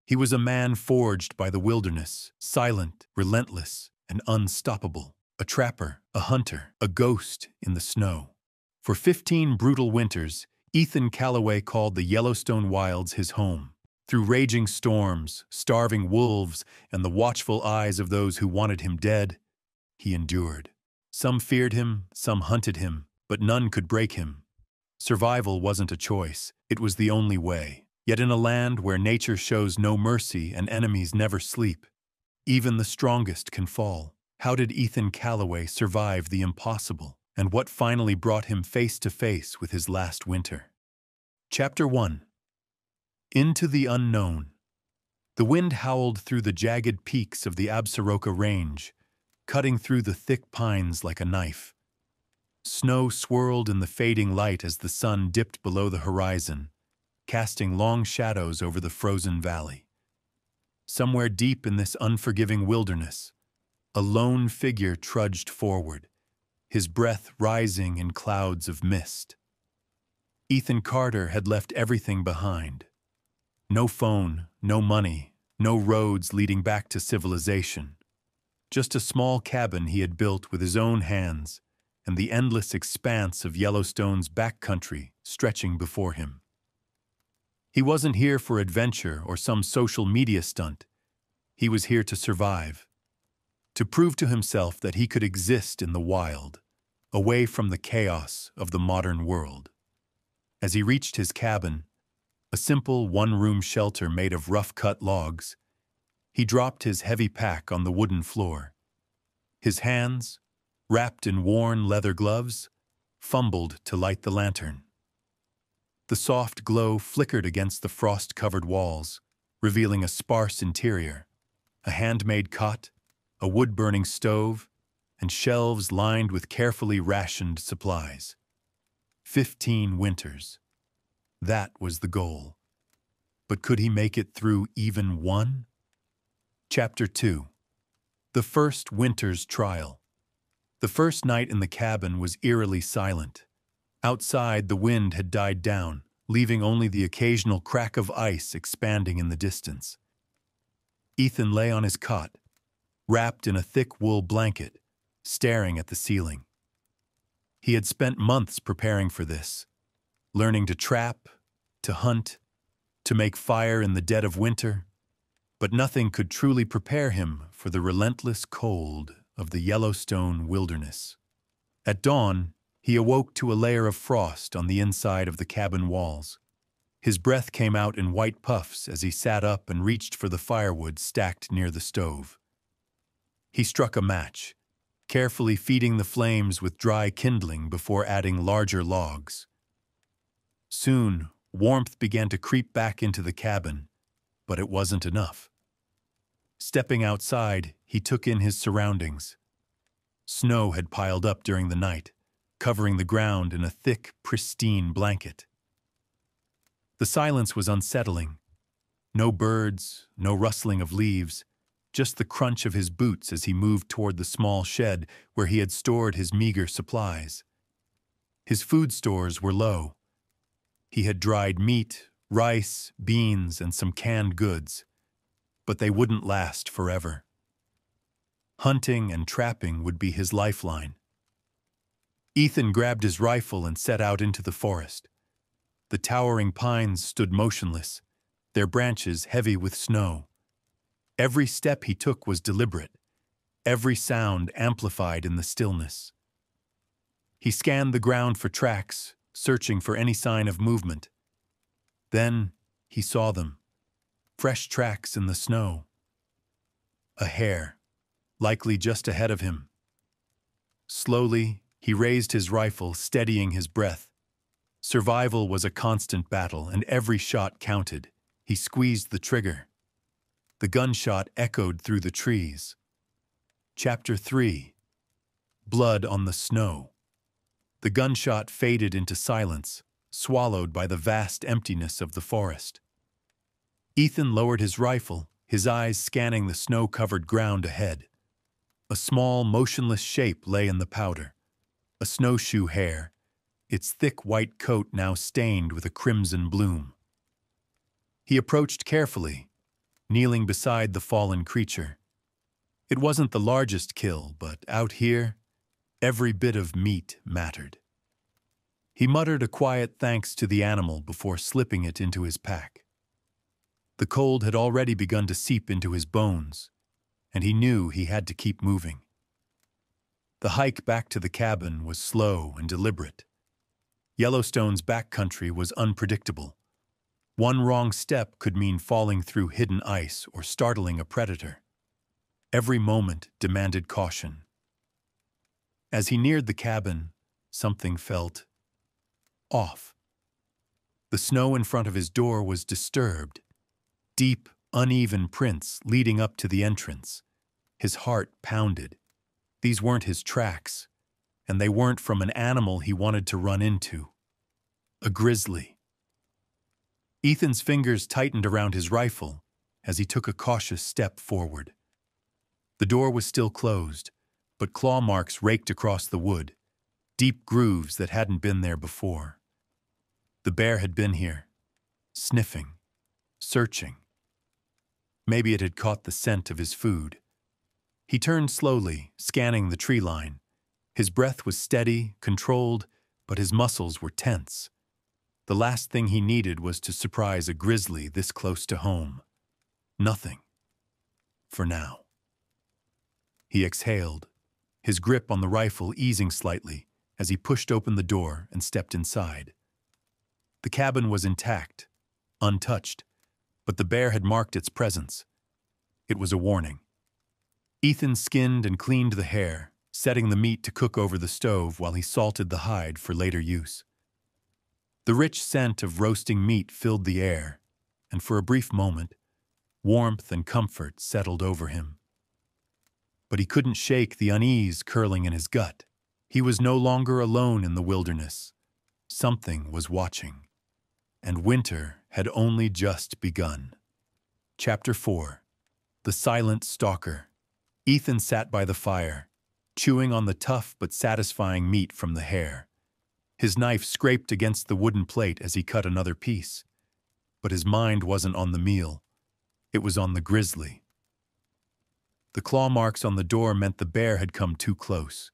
He was a man forged by the wilderness, silent, relentless, and unstoppable. A trapper, a hunter, a ghost in the snow. For 15 brutal winters, Ethan Callaway called the Yellowstone wilds his home. Through raging storms, starving wolves, and the watchful eyes of those who wanted him dead, he endured. Some feared him, some hunted him, but none could break him. Survival wasn't a choice, it was the only way. Yet in a land where nature shows no mercy and enemies never sleep, even the strongest can fall. How did Ethan Callaway survive the impossible, and what finally brought him face to face with his last winter? Chapter 1. Into the Unknown. The wind howled through the jagged peaks of the Absaroka Range, cutting through the thick pines like a knife. Snow swirled in the fading light as the sun dipped below the horizon, casting long shadows over the frozen valley. Somewhere deep in this unforgiving wilderness, a lone figure trudged forward, his breath rising in clouds of mist. Ethan Carter had left everything behind. No phone, no money, no roads leading back to civilization. Just a small cabin he had built with his own hands, and the endless expanse of Yellowstone's backcountry stretching before him. He wasn't here for adventure or some social media stunt. He was here to survive, to prove to himself that he could exist in the wild, away from the chaos of the modern world. As he reached his cabin, a simple one-room shelter made of rough-cut logs, he dropped his heavy pack on the wooden floor. His hands, wrapped in worn leather gloves, fumbled to light the lantern. The soft glow flickered against the frost-covered walls, revealing a sparse interior, a handmade cot, a wood-burning stove, and shelves lined with carefully rationed supplies. 15 winters. That was the goal. But could he make it through even one? Chapter 2. The First Winter's Trial. The first night in the cabin was eerily silent. Outside, the wind had died down, leaving only the occasional crack of ice expanding in the distance. Ethan lay on his cot, wrapped in a thick wool blanket, staring at the ceiling. He had spent months preparing for this, learning to trap, to hunt, to make fire in the dead of winter, but nothing could truly prepare him for the relentless cold of the Yellowstone wilderness. At dawn, he awoke to a layer of frost on the inside of the cabin walls. His breath came out in white puffs as he sat up and reached for the firewood stacked near the stove. He struck a match, carefully feeding the flames with dry kindling before adding larger logs. Soon, warmth began to creep back into the cabin, but it wasn't enough. Stepping outside, he took in his surroundings. Snow had piled up during the night, covering the ground in a thick, pristine blanket. The silence was unsettling. No birds, no rustling of leaves, just the crunch of his boots as he moved toward the small shed where he had stored his meager supplies. His food stores were low. He had dried meat, rice, beans, and some canned goods, but they wouldn't last forever. Hunting and trapping would be his lifeline. Ethan grabbed his rifle and set out into the forest. The towering pines stood motionless, their branches heavy with snow. Every step he took was deliberate, every sound amplified in the stillness. He scanned the ground for tracks, searching for any sign of movement. Then he saw them, fresh tracks in the snow. A hare, likely just ahead of him. Slowly, he raised his rifle, steadying his breath. Survival was a constant battle, and every shot counted. He squeezed the trigger. The gunshot echoed through the trees. Chapter 3. Blood on the Snow. The gunshot faded into silence, swallowed by the vast emptiness of the forest. Ethan lowered his rifle, his eyes scanning the snow-covered ground ahead. A small, motionless shape lay in the powder. A snowshoe hare, its thick white coat now stained with a crimson bloom. He approached carefully, kneeling beside the fallen creature. It wasn't the largest kill, but out here, every bit of meat mattered. He muttered a quiet thanks to the animal before slipping it into his pack. The cold had already begun to seep into his bones, and he knew he had to keep moving. The hike back to the cabin was slow and deliberate. Yellowstone's backcountry was unpredictable. One wrong step could mean falling through hidden ice or startling a predator. Every moment demanded caution. As he neared the cabin, something felt off. The snow in front of his door was disturbed. Deep, uneven prints leading up to the entrance. His heart pounded. These weren't his tracks, and they weren't from an animal he wanted to run into. A grizzly. Ethan's fingers tightened around his rifle as he took a cautious step forward. The door was still closed, but claw marks raked across the wood, deep grooves that hadn't been there before. The bear had been here, sniffing, searching. Maybe it had caught the scent of his food. He turned slowly, scanning the tree line. His breath was steady, controlled, but his muscles were tense. The last thing he needed was to surprise a grizzly this close to home. Nothing. For now. He exhaled, his grip on the rifle easing slightly as he pushed open the door and stepped inside. The cabin was intact, untouched, but the bear had marked its presence. It was a warning. Ethan skinned and cleaned the hair, setting the meat to cook over the stove while he salted the hide for later use. The rich scent of roasting meat filled the air, and for a brief moment, warmth and comfort settled over him. But he couldn't shake the unease curling in his gut. He was no longer alone in the wilderness. Something was watching, and winter had only just begun. Chapter 4. The Silent Stalker. Ethan sat by the fire, chewing on the tough but satisfying meat from the hare. His knife scraped against the wooden plate as he cut another piece. But his mind wasn't on the meal. It was on the grizzly. The claw marks on the door meant the bear had come too close.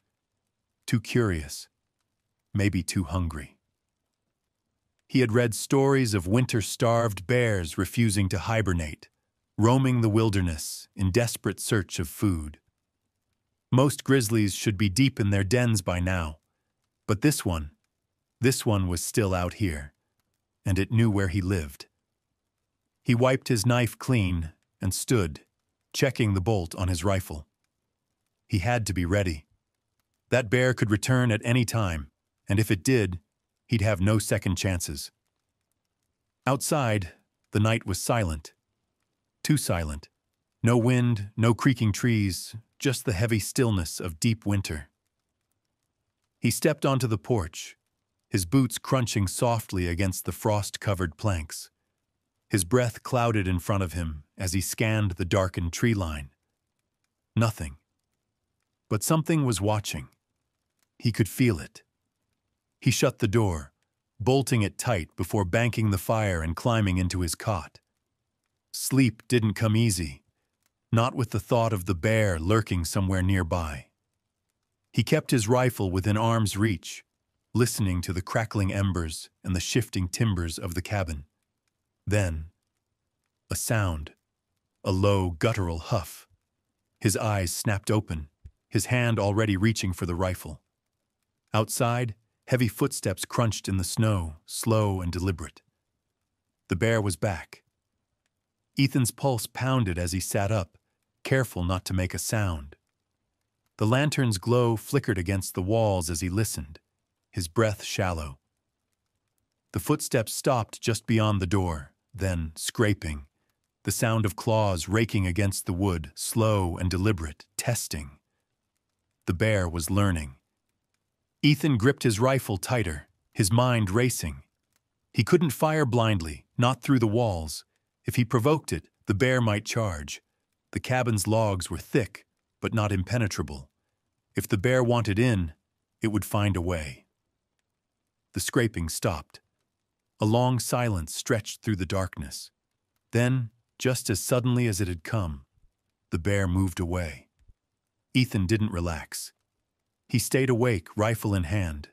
Too curious. Maybe too hungry. He had read stories of winter-starved bears refusing to hibernate, roaming the wilderness in desperate search of food. Most grizzlies should be deep in their dens by now, but this one was still out here, and it knew where he lived. He wiped his knife clean and stood, checking the bolt on his rifle. He had to be ready. That bear could return at any time, and if it did, he'd have no second chances. Outside, the night was silent. Too silent. No wind, no creaking trees, just the heavy stillness of deep winter. He stepped onto the porch, his boots crunching softly against the frost-covered planks. His breath clouded in front of him as he scanned the darkened tree line. Nothing. But something was watching. He could feel it. He shut the door, bolting it tight before banking the fire and climbing into his cot. Sleep didn't come easy, not with the thought of the bear lurking somewhere nearby. He kept his rifle within arm's reach, listening to the crackling embers and the shifting timbers of the cabin. Then, a sound, a low, guttural huff. His eyes snapped open, his hand already reaching for the rifle. Outside, heavy footsteps crunched in the snow, slow and deliberate. The bear was back. Ethan's pulse pounded as he sat up, careful not to make a sound. The lantern's glow flickered against the walls as he listened, his breath shallow. The footsteps stopped just beyond the door, then, scraping, the sound of claws raking against the wood, slow and deliberate, testing. The bear was learning. Ethan gripped his rifle tighter, his mind racing. He couldn't fire blindly, not through the walls. If he provoked it, the bear might charge. The cabin's logs were thick, but not impenetrable. If the bear wanted in, it would find a way. The scraping stopped. A long silence stretched through the darkness. Then, just as suddenly as it had come, the bear moved away. Ethan didn't relax. He stayed awake, rifle in hand,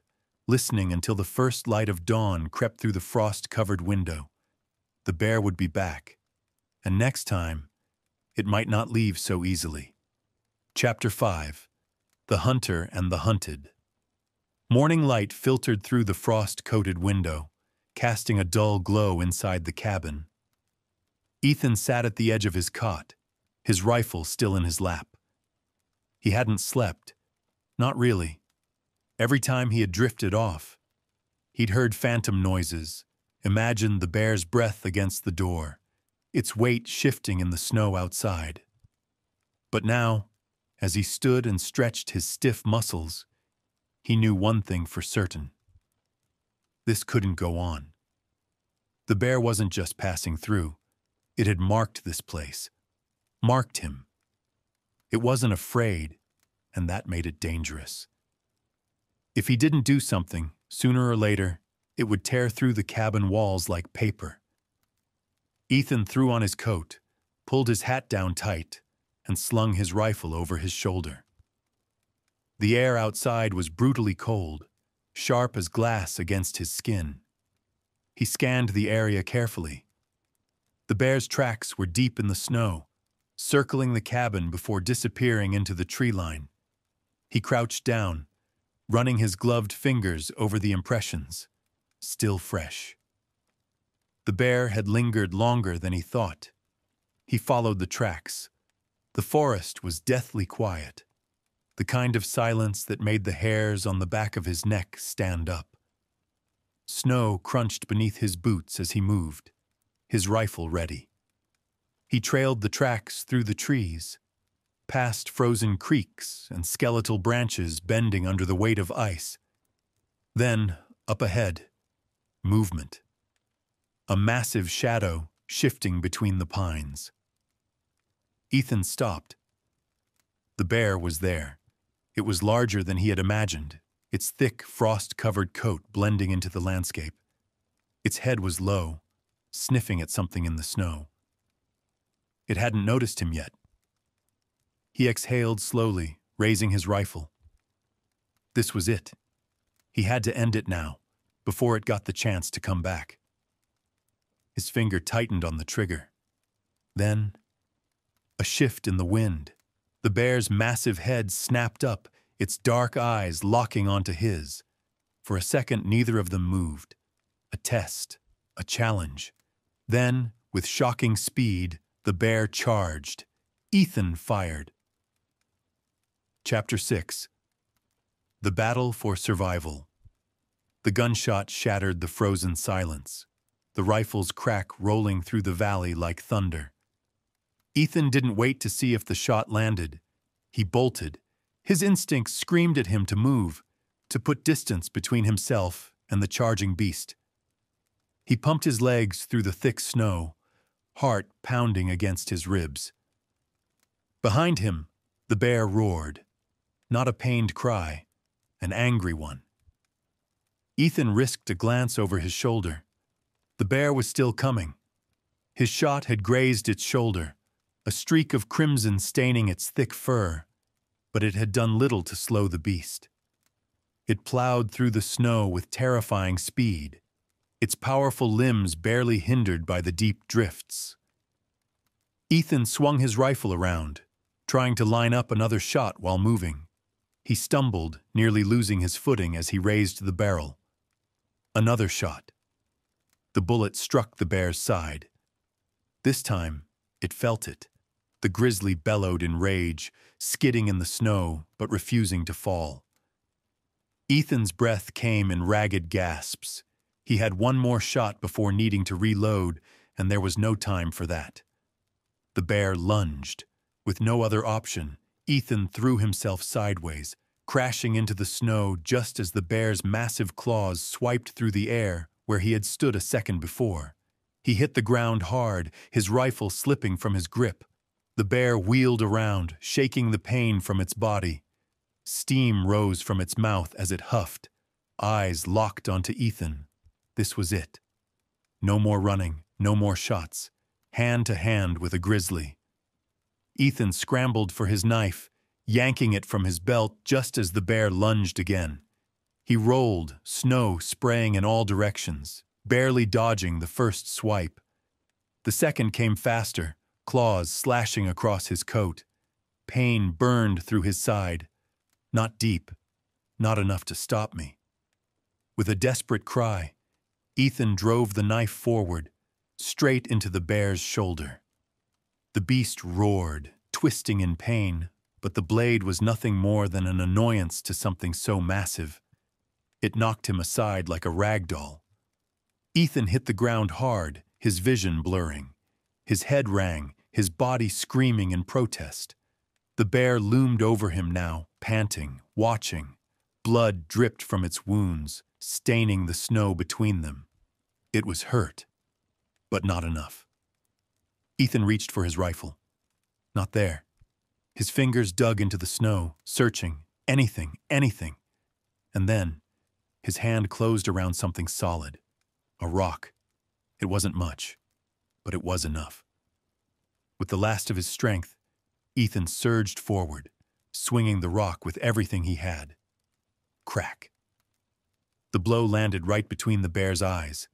listening until the first light of dawn crept through the frost-covered window. The bear would be back, and next time, it might not leave so easily. Chapter 5. The Hunter and the Hunted. Morning light filtered through the frost-coated window, casting a dull glow inside the cabin. Ethan sat at the edge of his cot, his rifle still in his lap. He hadn't slept. Not really. Every time he had drifted off, he'd heard phantom noises, imagined the bear's breath against the door, its weight shifting in the snow outside. But now, as he stood and stretched his stiff muscles, he knew one thing for certain. This couldn't go on. The bear wasn't just passing through. It had marked this place, marked him. It wasn't afraid, and that made it dangerous. If he didn't do something, sooner or later, it would tear through the cabin walls like paper. Ethan threw on his coat, pulled his hat down tight, and slung his rifle over his shoulder. The air outside was brutally cold, sharp as glass against his skin. He scanned the area carefully. The bear's tracks were deep in the snow, circling the cabin before disappearing into the tree line. He crouched down, running his gloved fingers over the impressions, still fresh. The bear had lingered longer than he thought. He followed the tracks. The forest was deathly quiet, the kind of silence that made the hairs on the back of his neck stand up. Snow crunched beneath his boots as he moved, his rifle ready. He trailed the tracks through the trees, past frozen creeks and skeletal branches bending under the weight of ice. Then, up ahead, movement. A massive shadow shifting between the pines. Ethan stopped. The bear was there. It was larger than he had imagined, its thick, frost-covered coat blending into the landscape. Its head was low, sniffing at something in the snow. It hadn't noticed him yet. He exhaled slowly, raising his rifle. This was it. He had to end it now, before it got the chance to come back. His finger tightened on the trigger. Then, a shift in the wind. The bear's massive head snapped up, its dark eyes locking onto his. For a second, neither of them moved. A test, a challenge. Then, with shocking speed, the bear charged. Ethan fired. Chapter 6. The Battle for Survival. The gunshot shattered the frozen silence, the rifle's crack rolling through the valley like thunder. Ethan didn't wait to see if the shot landed. He bolted. His instincts screamed at him to move, to put distance between himself and the charging beast. He pumped his legs through the thick snow, heart pounding against his ribs. Behind him, the bear roared. Not a pained cry, an angry one. Ethan risked a glance over his shoulder. The bear was still coming. His shot had grazed its shoulder, a streak of crimson staining its thick fur, but it had done little to slow the beast. It plowed through the snow with terrifying speed, its powerful limbs barely hindered by the deep drifts. Ethan swung his rifle around, trying to line up another shot while moving. He stumbled, nearly losing his footing as he raised the barrel. Another shot. The bullet struck the bear's side. This time, it felt it. The grizzly bellowed in rage, skidding in the snow, but refusing to fall. Ethan's breath came in ragged gasps. He had one more shot before needing to reload, and there was no time for that. The bear lunged. With no other option, Ethan threw himself sideways, crashing into the snow just as the bear's massive claws swiped through the air where he had stood a second before. He hit the ground hard, his rifle slipping from his grip. The bear wheeled around, shaking the pain from its body. Steam rose from its mouth as it huffed, eyes locked onto Ethan. This was it. No more running, no more shots. hand to hand with a grizzly. Ethan scrambled for his knife, yanking it from his belt just as the bear lunged again. He rolled, snow spraying in all directions, barely dodging the first swipe. The second came faster, claws slashing across his coat. Pain burned through his side. Not deep, not enough to stop me. With a desperate cry, Ethan drove the knife forward, straight into the bear's shoulder. The beast roared, twisting in pain, but the blade was nothing more than an annoyance to something so massive. It knocked him aside like a rag doll. Ethan hit the ground hard, his vision blurring. His head rang, his body screaming in protest. The bear loomed over him now, panting, watching. Blood dripped from its wounds, staining the snow between them. It was hurt, but not enough. Ethan reached for his rifle. Not there. His fingers dug into the snow, searching, anything. And then, his hand closed around something solid. A rock. It wasn't much, but it was enough. With the last of his strength, Ethan surged forward, swinging the rock with everything he had. Crack. The blow landed right between the bear's eyes.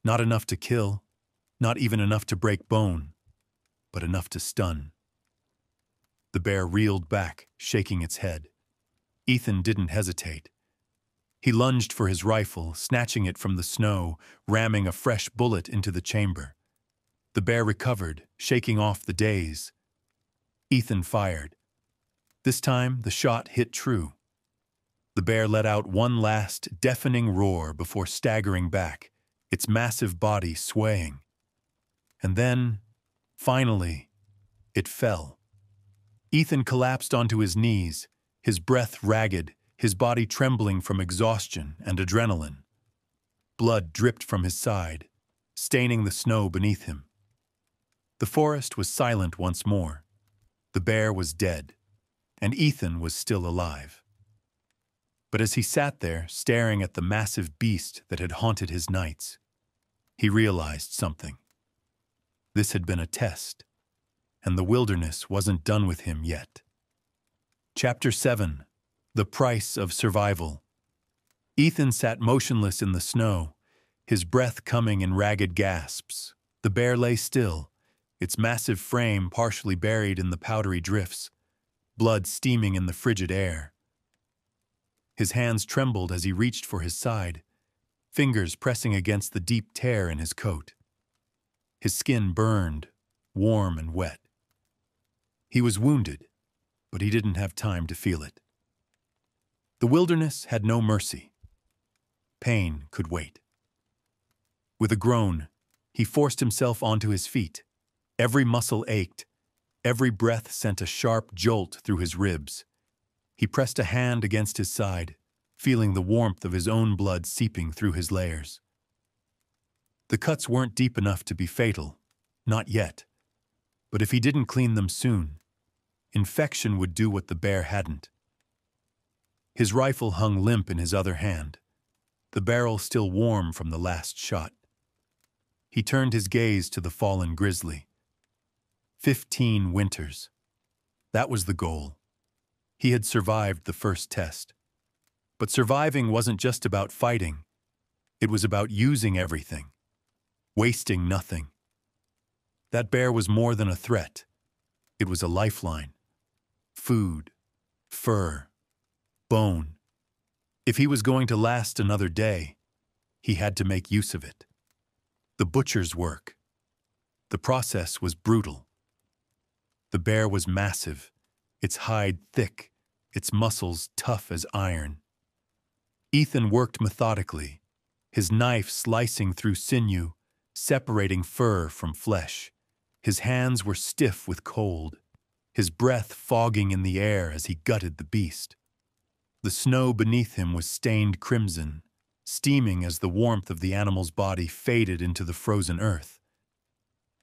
Not enough to kill, not even enough to break bone, but enough to stun. The bear reeled back, shaking its head. Ethan didn't hesitate. He lunged for his rifle, snatching it from the snow, ramming a fresh bullet into the chamber. The bear recovered, shaking off the daze. Ethan fired. This time, the shot hit true. The bear let out one last, deafening roar before staggering back, its massive body swaying. And then, finally, it fell. Ethan collapsed onto his knees, his breath ragged, his body trembling from exhaustion and adrenaline. Blood dripped from his side, staining the snow beneath him. The forest was silent once more. The bear was dead, and Ethan was still alive. But as he sat there, staring at the massive beast that had haunted his nights, he realized something. This had been a test, and the wilderness wasn't done with him yet. Chapter 7. The Price of Survival. Ethan sat motionless in the snow, his breath coming in ragged gasps. The bear lay still, its massive frame partially buried in the powdery drifts, blood steaming in the frigid air. His hands trembled as he reached for his side, fingers pressing against the deep tear in his coat. His skin burned, warm and wet. He was wounded, but he didn't have time to feel it. The wilderness had no mercy. Pain could wait. With a groan, he forced himself onto his feet. Every muscle ached. Every breath sent a sharp jolt through his ribs. He pressed a hand against his side, feeling the warmth of his own blood seeping through his layers. The cuts weren't deep enough to be fatal, not yet. But if he didn't clean them soon, infection would do what the bear hadn't. His rifle hung limp in his other hand, the barrel still warm from the last shot. He turned his gaze to the fallen grizzly. 15 winters. That was the goal. He had survived the first test. But surviving wasn't just about fighting. It was about using everything, wasting nothing. That bear was more than a threat. It was a lifeline. Food, fur, bone. If he was going to last another day, he had to make use of it. The butcher's work. The process was brutal. The bear was massive, its hide thick, its muscles tough as iron. Ethan worked methodically, his knife slicing through sinew, separating fur from flesh. His hands were stiff with cold, his breath fogging in the air as he gutted the beast. The snow beneath him was stained crimson, steaming as the warmth of the animal's body faded into the frozen earth.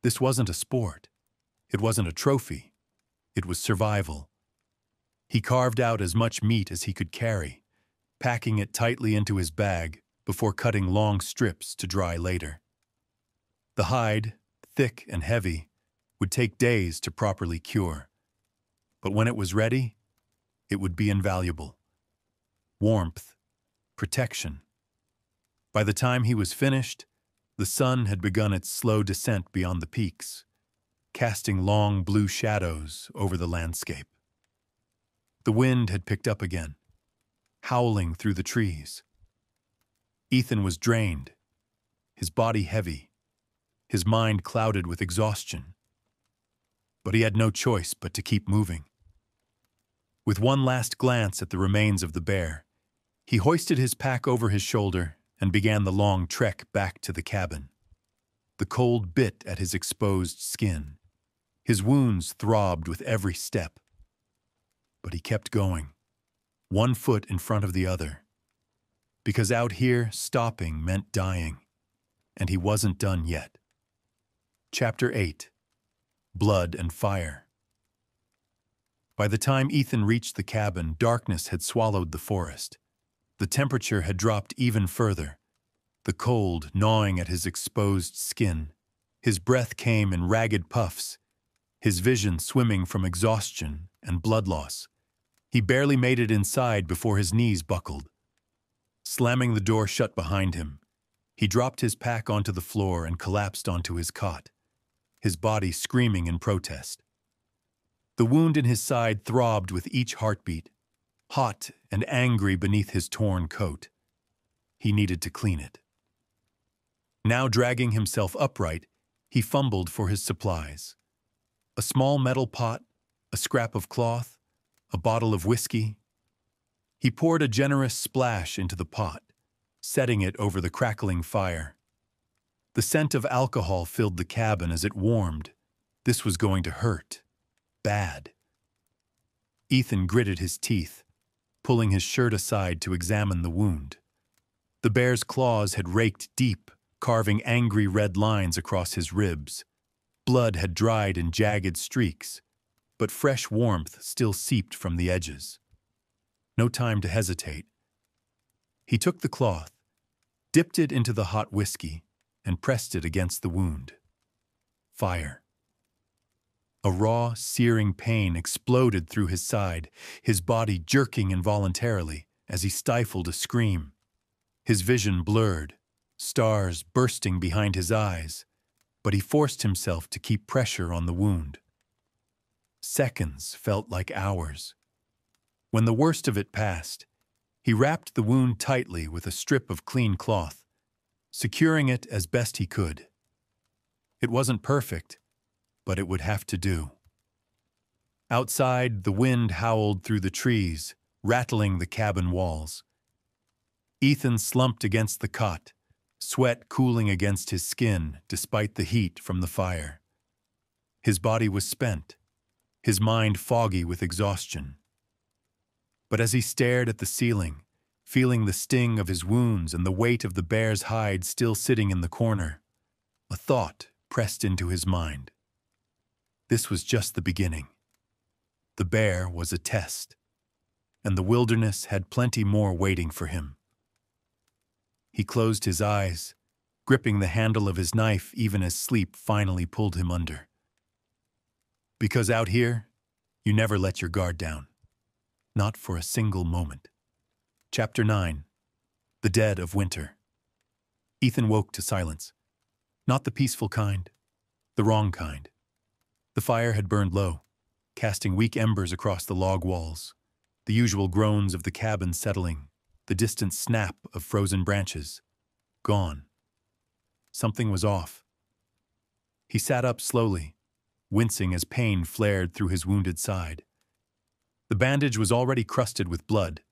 This wasn't a sport. It wasn't a trophy. It was survival. He carved out as much meat as he could carry, packing it tightly into his bag before cutting long strips to dry later. The hide, thick and heavy, would take days to properly cure. But when it was ready, it would be invaluable. Warmth, protection. By the time he was finished, the sun had begun its slow descent beyond the peaks, casting long blue shadows over the landscape. The wind had picked up again, howling through the trees. Ethan was drained, his body heavy, his mind clouded with exhaustion. But he had no choice but to keep moving. With one last glance at the remains of the bear, he hoisted his pack over his shoulder and began the long trek back to the cabin. The cold bit at his exposed skin. His wounds throbbed with every step. But he kept going, one foot in front of the other. Because out here, stopping meant dying, and he wasn't done yet. Chapter 8. Blood and Fire. By the time Ethan reached the cabin, darkness had swallowed the forest. The temperature had dropped even further, the cold gnawing at his exposed skin. His breath came in ragged puffs, his vision swimming from exhaustion and blood loss. He barely made it inside before his knees buckled. Slamming the door shut behind him, he dropped his pack onto the floor and collapsed onto his cot, his body screaming in protest. The wound in his side throbbed with each heartbeat, hot and angry beneath his torn coat. He needed to clean it. Now dragging himself upright, he fumbled for his supplies. A small metal pot, a scrap of cloth, a bottle of whiskey. He poured a generous splash into the pot, setting it over the crackling fire. The scent of alcohol filled the cabin as it warmed. This was going to hurt. Bad. Ethan gritted his teeth, pulling his shirt aside to examine the wound. The bear's claws had raked deep, carving angry red lines across his ribs. Blood had dried in jagged streaks, but fresh warmth still seeped from the edges. No time to hesitate. He took the cloth, dipped it into the hot whiskey, and pressed it against the wound. Fire. A raw, searing pain exploded through his side, his body jerking involuntarily as he stifled a scream. His vision blurred, stars bursting behind his eyes, but he forced himself to keep pressure on the wound. Seconds felt like hours. When the worst of it passed, he wrapped the wound tightly with a strip of clean cloth, securing it as best he could. It wasn't perfect, but it would have to do. Outside, the wind howled through the trees, rattling the cabin walls. Ethan slumped against the cot, sweat cooling against his skin despite the heat from the fire. His body was spent, his mind foggy with exhaustion. But as he stared at the ceiling, feeling the sting of his wounds and the weight of the bear's hide still sitting in the corner, a thought pressed into his mind. This was just the beginning. The bear was a test, and the wilderness had plenty more waiting for him. He closed his eyes, gripping the handle of his knife even as sleep finally pulled him under. Because out here, you never let your guard down. Not for a single moment. Chapter 9. The Dead of Winter. Ethan woke to silence. Not the peaceful kind, the wrong kind. The fire had burned low, casting weak embers across the log walls, the usual groans of the cabin settling, the distant snap of frozen branches. Gone. Something was off. He sat up slowly, wincing as pain flared through his wounded side. The bandage was already crusted with blood,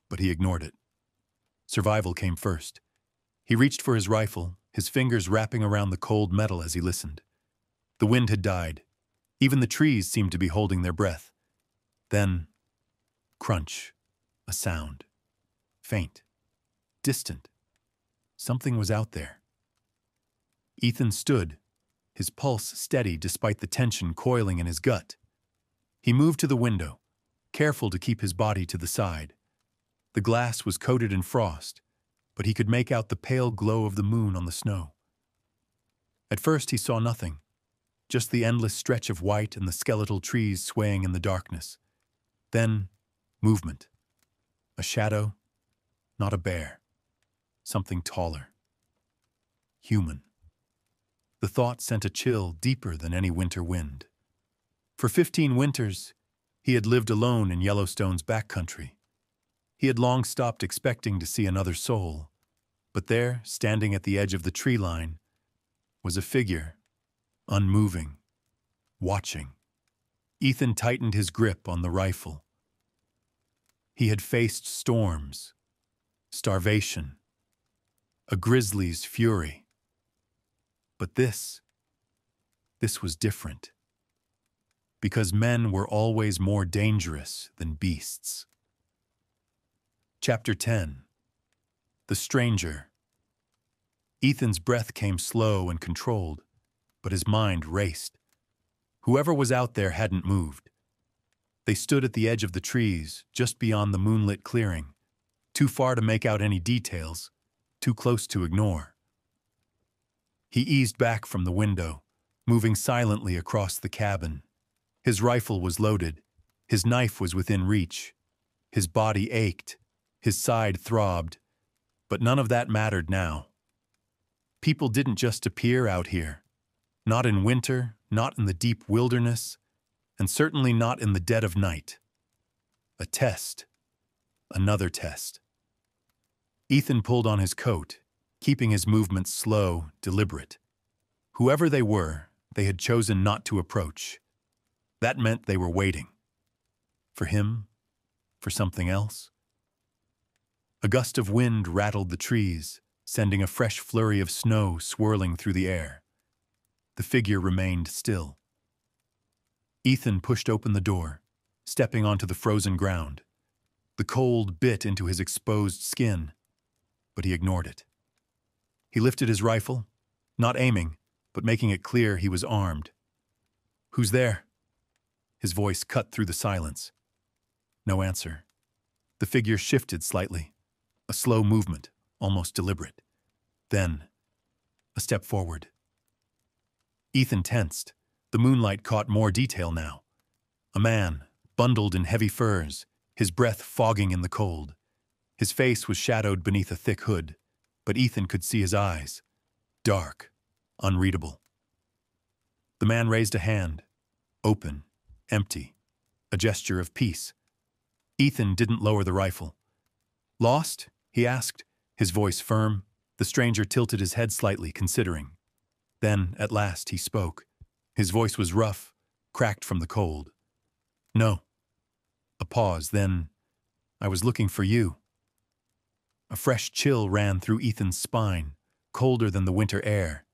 but he ignored it. Survival came first. He reached for his rifle, his fingers wrapping around the cold metal as he listened. The wind had died. Even the trees seemed to be holding their breath. Then, crunch, a sound. Faint, distant. Something was out there. Ethan stood, his pulse steady despite the tension coiling in his gut. He moved to the window, careful to keep his body to the side. The glass was coated in frost, but he could make out the pale glow of the moon on the snow. At first he saw nothing, just the endless stretch of white and the skeletal trees swaying in the darkness. Then, movement. A shadow, not a bear. Something taller. Human. The thought sent a chill deeper than any winter wind. For 15 winters, he had lived alone in Yellowstone's backcountry. He had long stopped expecting to see another soul, but there, standing at the edge of the tree line, was a figure, unmoving, watching. Ethan tightened his grip on the rifle. He had faced storms, starvation, a grizzly's fury. But this was different. Because men were always more dangerous than beasts. Chapter 10. The Stranger. Ethan's breath came slow and controlled, but his mind raced. Whoever was out there hadn't moved. They stood at the edge of the trees, just beyond the moonlit clearing, too far to make out any details, too close to ignore. He eased back from the window, moving silently across the cabin. His rifle was loaded. His knife was within reach. His body ached. His side throbbed. But none of that mattered now. People didn't just appear out here. Not in winter, not in the deep wilderness, and certainly not in the dead of night. A test. Another test. Ethan pulled on his coat, keeping his movements slow, deliberate. Whoever they were, they had chosen not to approach. That meant they were waiting. For him? For something else? A gust of wind rattled the trees, sending a fresh flurry of snow swirling through the air. The figure remained still. Ethan pushed open the door, stepping onto the frozen ground. The cold bit into his exposed skin, but he ignored it. He lifted his rifle, not aiming, but making it clear he was armed. "Who's there?" His voice cut through the silence. No answer. The figure shifted slightly, a slow movement, almost deliberate. Then, a step forward. Ethan tensed. The moonlight caught more detail now. A man, bundled in heavy furs, his breath fogging in the cold. His face was shadowed beneath a thick hood, but Ethan could see his eyes. Dark, unreadable. The man raised a hand, open, empty, a gesture of peace. Ethan didn't lower the rifle. "Lost?" he asked, his voice firm. The stranger tilted his head slightly, considering. Then, at last, he spoke. His voice was rough, cracked from the cold. "No." A pause, then, "I was looking for you." A fresh chill ran through Ethan's spine, colder than the winter air.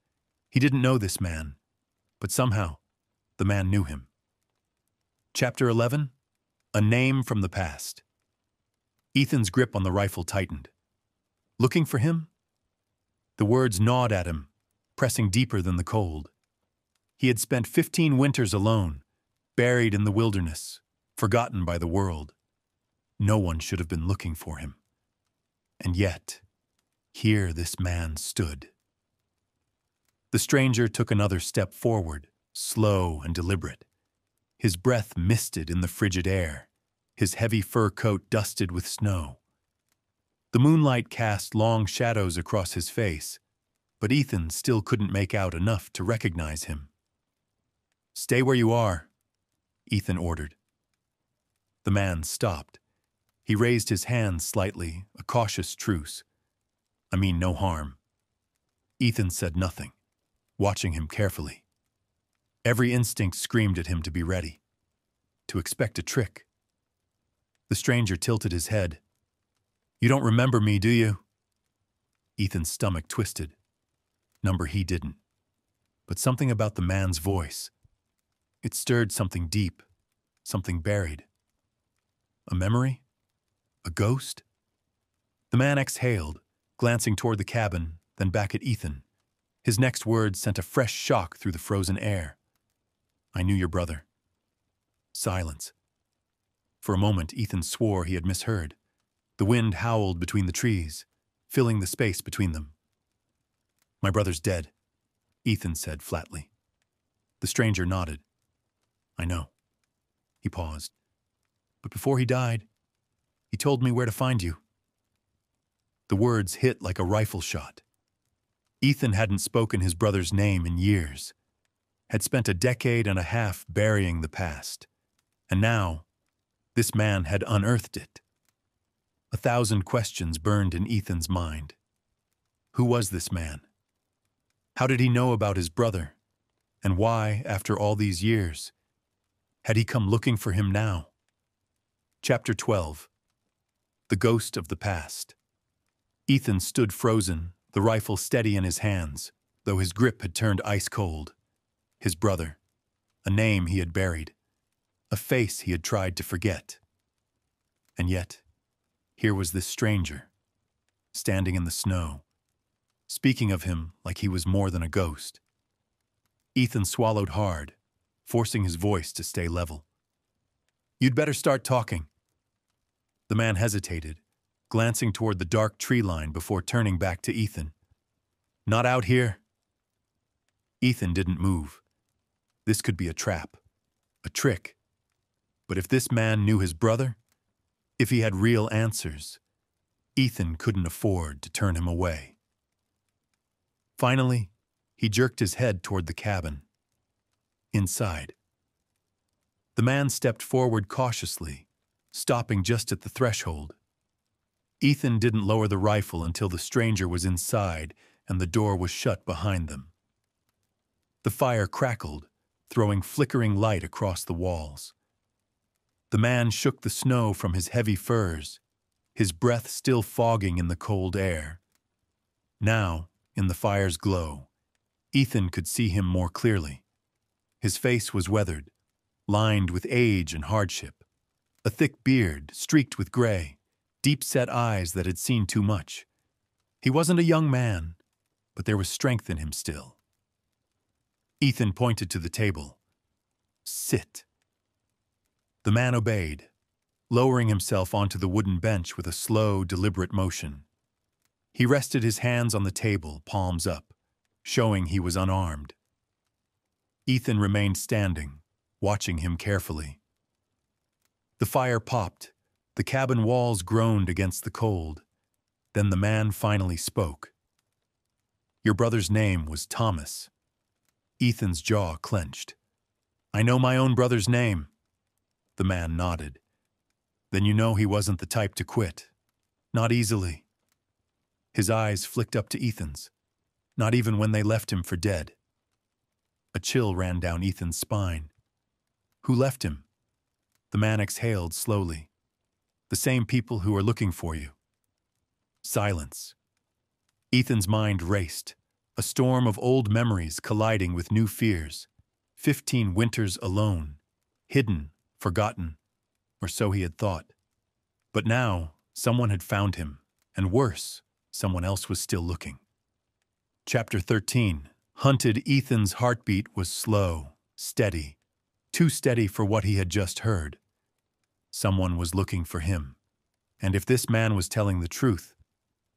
He didn't know this man, but somehow, the man knew him. Chapter 11. A Name from the Past. Ethan's grip on the rifle tightened. Looking for him? The words gnawed at him, pressing deeper than the cold. He had spent 15 winters alone, buried in the wilderness, forgotten by the world. No one should have been looking for him. And yet, here this man stood. The stranger took another step forward, slow and deliberate. His breath misted in the frigid air, his heavy fur coat dusted with snow. The moonlight cast long shadows across his face, but Ethan still couldn't make out enough to recognize him. "Stay where you are," Ethan ordered. The man stopped. He raised his hands slightly, a cautious truce. "I mean no harm." Ethan said nothing, watching him carefully. Every instinct screamed at him to be ready, to expect a trick. The stranger tilted his head. "You don't remember me, do you?" Ethan's stomach twisted. Number he didn't. But something about the man's voice. It stirred something deep, something buried. A memory? A ghost? The man exhaled, glancing toward the cabin, then back at Ethan. His next words sent a fresh shock through the frozen air. "I knew your brother." Silence. For a moment, Ethan swore he had misheard. The wind howled between the trees, filling the space between them. "My brother's dead," Ethan said flatly. The stranger nodded. I know. He paused. But before he died, he told me where to find you. The words hit like a rifle shot. Ethan hadn't spoken his brother's name in years, had spent a decade and a half burying the past, and now this man had unearthed it. 1,000 questions burned in Ethan's mind. Who was this man? How did he know about his brother? And why, after all these years, had he come looking for him now? Chapter 12. The Ghost of the Past. Ethan stood frozen, the rifle steady in his hands, though his grip had turned ice cold. His brother, a name he had buried, a face he had tried to forget. And yet, here was this stranger, standing in the snow, speaking of him like he was more than a ghost. Ethan swallowed hard, forcing his voice to stay level. You'd better start talking. The man hesitated, glancing toward the dark tree line before turning back to Ethan. Not out here. Ethan didn't move. This could be a trap, a trick. But if this man knew his brother, if he had real answers, Ethan couldn't afford to turn him away. Finally, he jerked his head toward the cabin. Inside. The man stepped forward cautiously, stopping just at the threshold. Ethan didn't lower the rifle until the stranger was inside and the door was shut behind them. The fire crackled, throwing flickering light across the walls. The man shook the snow from his heavy furs, his breath still fogging in the cold air. Now, in the fire's glow, Ethan could see him more clearly. His face was weathered, lined with age and hardship, a thick beard streaked with gray, deep-set eyes that had seen too much. He wasn't a young man, but there was strength in him still. Ethan pointed to the table. Sit. The man obeyed, lowering himself onto the wooden bench with a slow, deliberate motion. He rested his hands on the table, palms up, showing he was unarmed. Ethan remained standing, watching him carefully. The fire popped, the cabin walls groaned against the cold. Then the man finally spoke. Your brother's name was Thomas. Ethan's jaw clenched. I know my own brother's name. The man nodded. Then you know he wasn't the type to quit. Not easily. His eyes flicked up to Ethan's, not even when they left him for dead. A chill ran down Ethan's spine. Who left him? The man exhaled slowly. The same people who are looking for you. Silence. Ethan's mind raced, a storm of old memories colliding with new fears. 15 winters alone, hidden, forgotten, or so he had thought. But now, someone had found him, and worse, someone else was still looking. Chapter 13. Hunted Ethan's heartbeat was slow, steady, too steady for what he had just heard. Someone was looking for him. And if this man was telling the truth,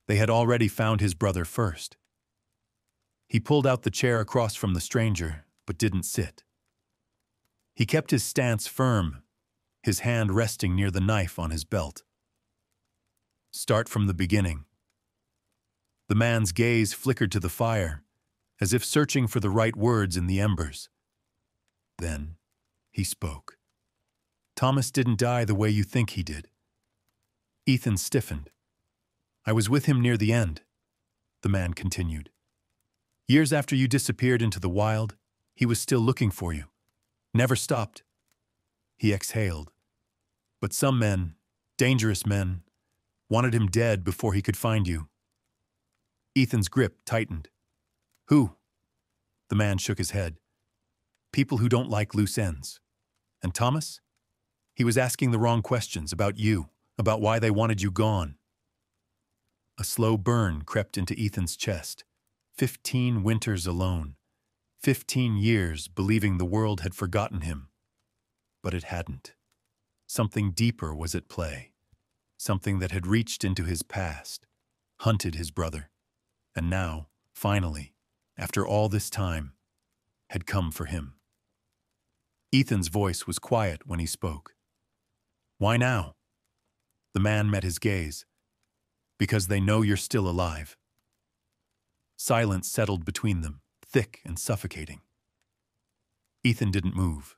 they had already found his brother first. He pulled out the chair across from the stranger, but didn't sit. He kept his stance firm, his hand resting near the knife on his belt. Start from the beginning. The man's gaze flickered to the fire, as if searching for the right words in the embers. Then he spoke. Thomas didn't die the way you think he did. Ethan stiffened. I was with him near the end, the man continued. Years after you disappeared into the wild, he was still looking for you. Never stopped. He exhaled. But some men, dangerous men, wanted him dead before he could find you. Ethan's grip tightened. Who? The man shook his head. People who don't like loose ends. And Thomas? He was asking the wrong questions about you, about why they wanted you gone. A slow burn crept into Ethan's chest. 15 winters alone. 15 years believing the world had forgotten him. But it hadn't. Something deeper was at play. Something that had reached into his past, hunted his brother, and now, finally, after all this time, had come for him. Ethan's voice was quiet when he spoke. "Why now?" The man met his gaze. "Because they know you're still alive." Silence settled between them, thick and suffocating. Ethan didn't move,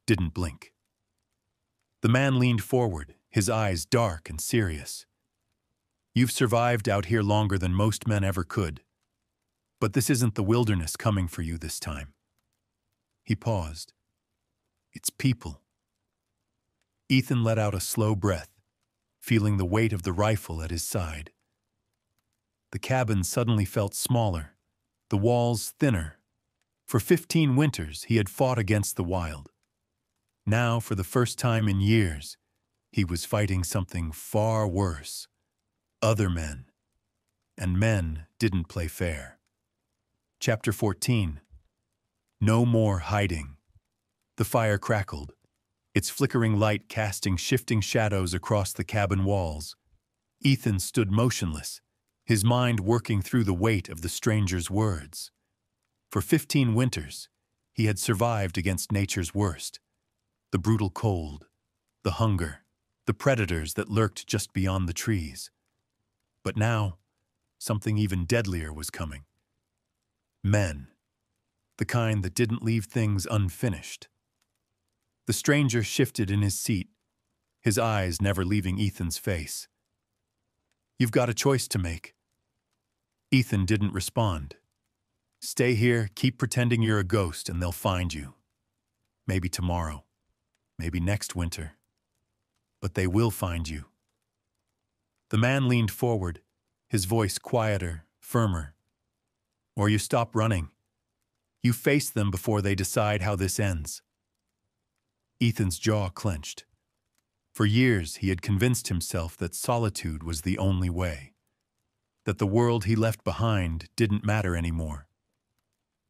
didn't blink. The man leaned forward, his eyes dark and serious. "You've survived out here longer than most men ever could. But this isn't the wilderness coming for you this time." He paused. "It's people." Ethan let out a slow breath, feeling the weight of the rifle at his side. The cabin suddenly felt smaller, the walls thinner. For 15 winters, he had fought against the wild. Now, for the first time in years, he was fighting something far worse. Other men. And men didn't play fair. Chapter 14. No more hiding. The fire crackled, its flickering light casting shifting shadows across the cabin walls. Ethan stood motionless, his mind working through the weight of the stranger's words. For 15 winters, he had survived against nature's worst. The brutal cold, the hunger, the predators that lurked just beyond the trees. But now, something even deadlier was coming. Men. The kind that didn't leave things unfinished. The stranger shifted in his seat, his eyes never leaving Ethan's face. "You've got a choice to make." Ethan didn't respond. "Stay here, keep pretending you're a ghost, and they'll find you. Maybe tomorrow, maybe next winter. But they will find you." The man leaned forward, his voice quieter, firmer. "Or you stop running. You face them before they decide how this ends." Ethan's jaw clenched. For years he had convinced himself that solitude was the only way, that the world he left behind didn't matter anymore.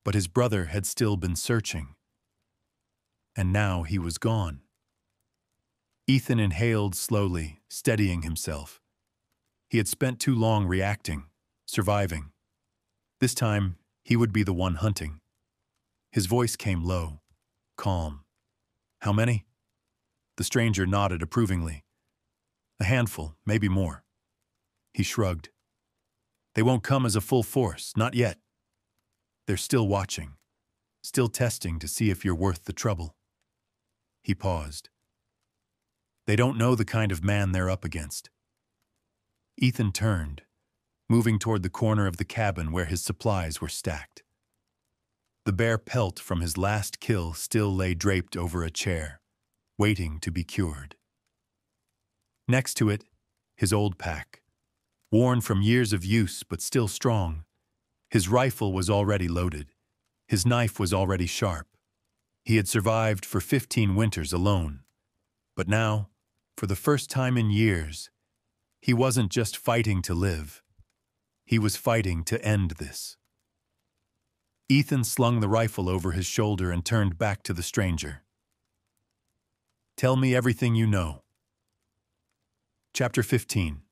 But his brother had still been searching. And now he was gone. Ethan inhaled slowly, steadying himself. He had spent too long reacting, surviving. This time, he would be the one hunting. His voice came low, calm. "How many?" The stranger nodded approvingly. "A handful, maybe more." He shrugged. "They won't come as a full force, not yet. They're still watching, still testing to see if you're worth the trouble." He paused. "They don't know the kind of man they're up against." Ethan turned, moving toward the corner of the cabin where his supplies were stacked. The bare pelt from his last kill still lay draped over a chair, waiting to be cured. Next to it, his old pack, worn from years of use but still strong. His rifle was already loaded. His knife was already sharp. He had survived for 15 winters alone. But now, for the first time in years, he wasn't just fighting to live. He was fighting to end this. Ethan slung the rifle over his shoulder and turned back to the stranger. "Tell me everything you know." Chapter 15.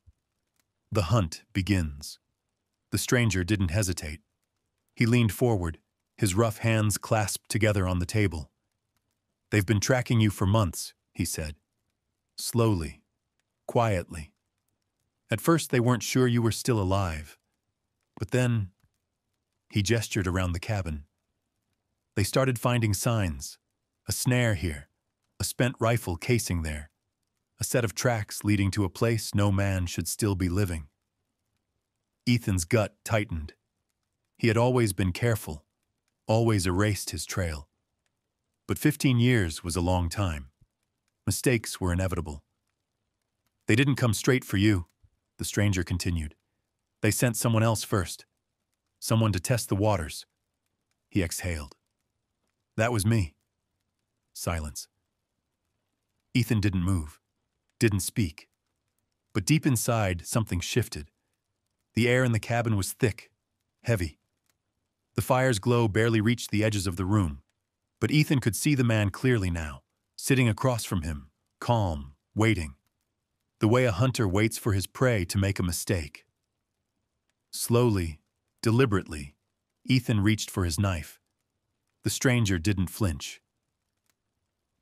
The hunt begins. The stranger didn't hesitate. He leaned forward, his rough hands clasped together on the table. "They've been tracking you for months," he said. Slowly, quietly. At first they weren't sure you were still alive. But then, he gestured around the cabin. They started finding signs. A snare here, a spent rifle casing there, a set of tracks leading to a place no man should still be living. Ethan's gut tightened. He had always been careful, always erased his trail. But 15 years was a long time. Mistakes were inevitable. "They didn't come straight for you," the stranger continued. "They sent someone else first. Someone to test the waters." He exhaled. "That was me." Silence. Ethan didn't move, didn't speak. But deep inside, something shifted. The air in the cabin was thick, heavy. The fire's glow barely reached the edges of the room, but Ethan could see the man clearly now, sitting across from him, calm, waiting. The way a hunter waits for his prey to make a mistake. Slowly, deliberately, Ethan reached for his knife. The stranger didn't flinch.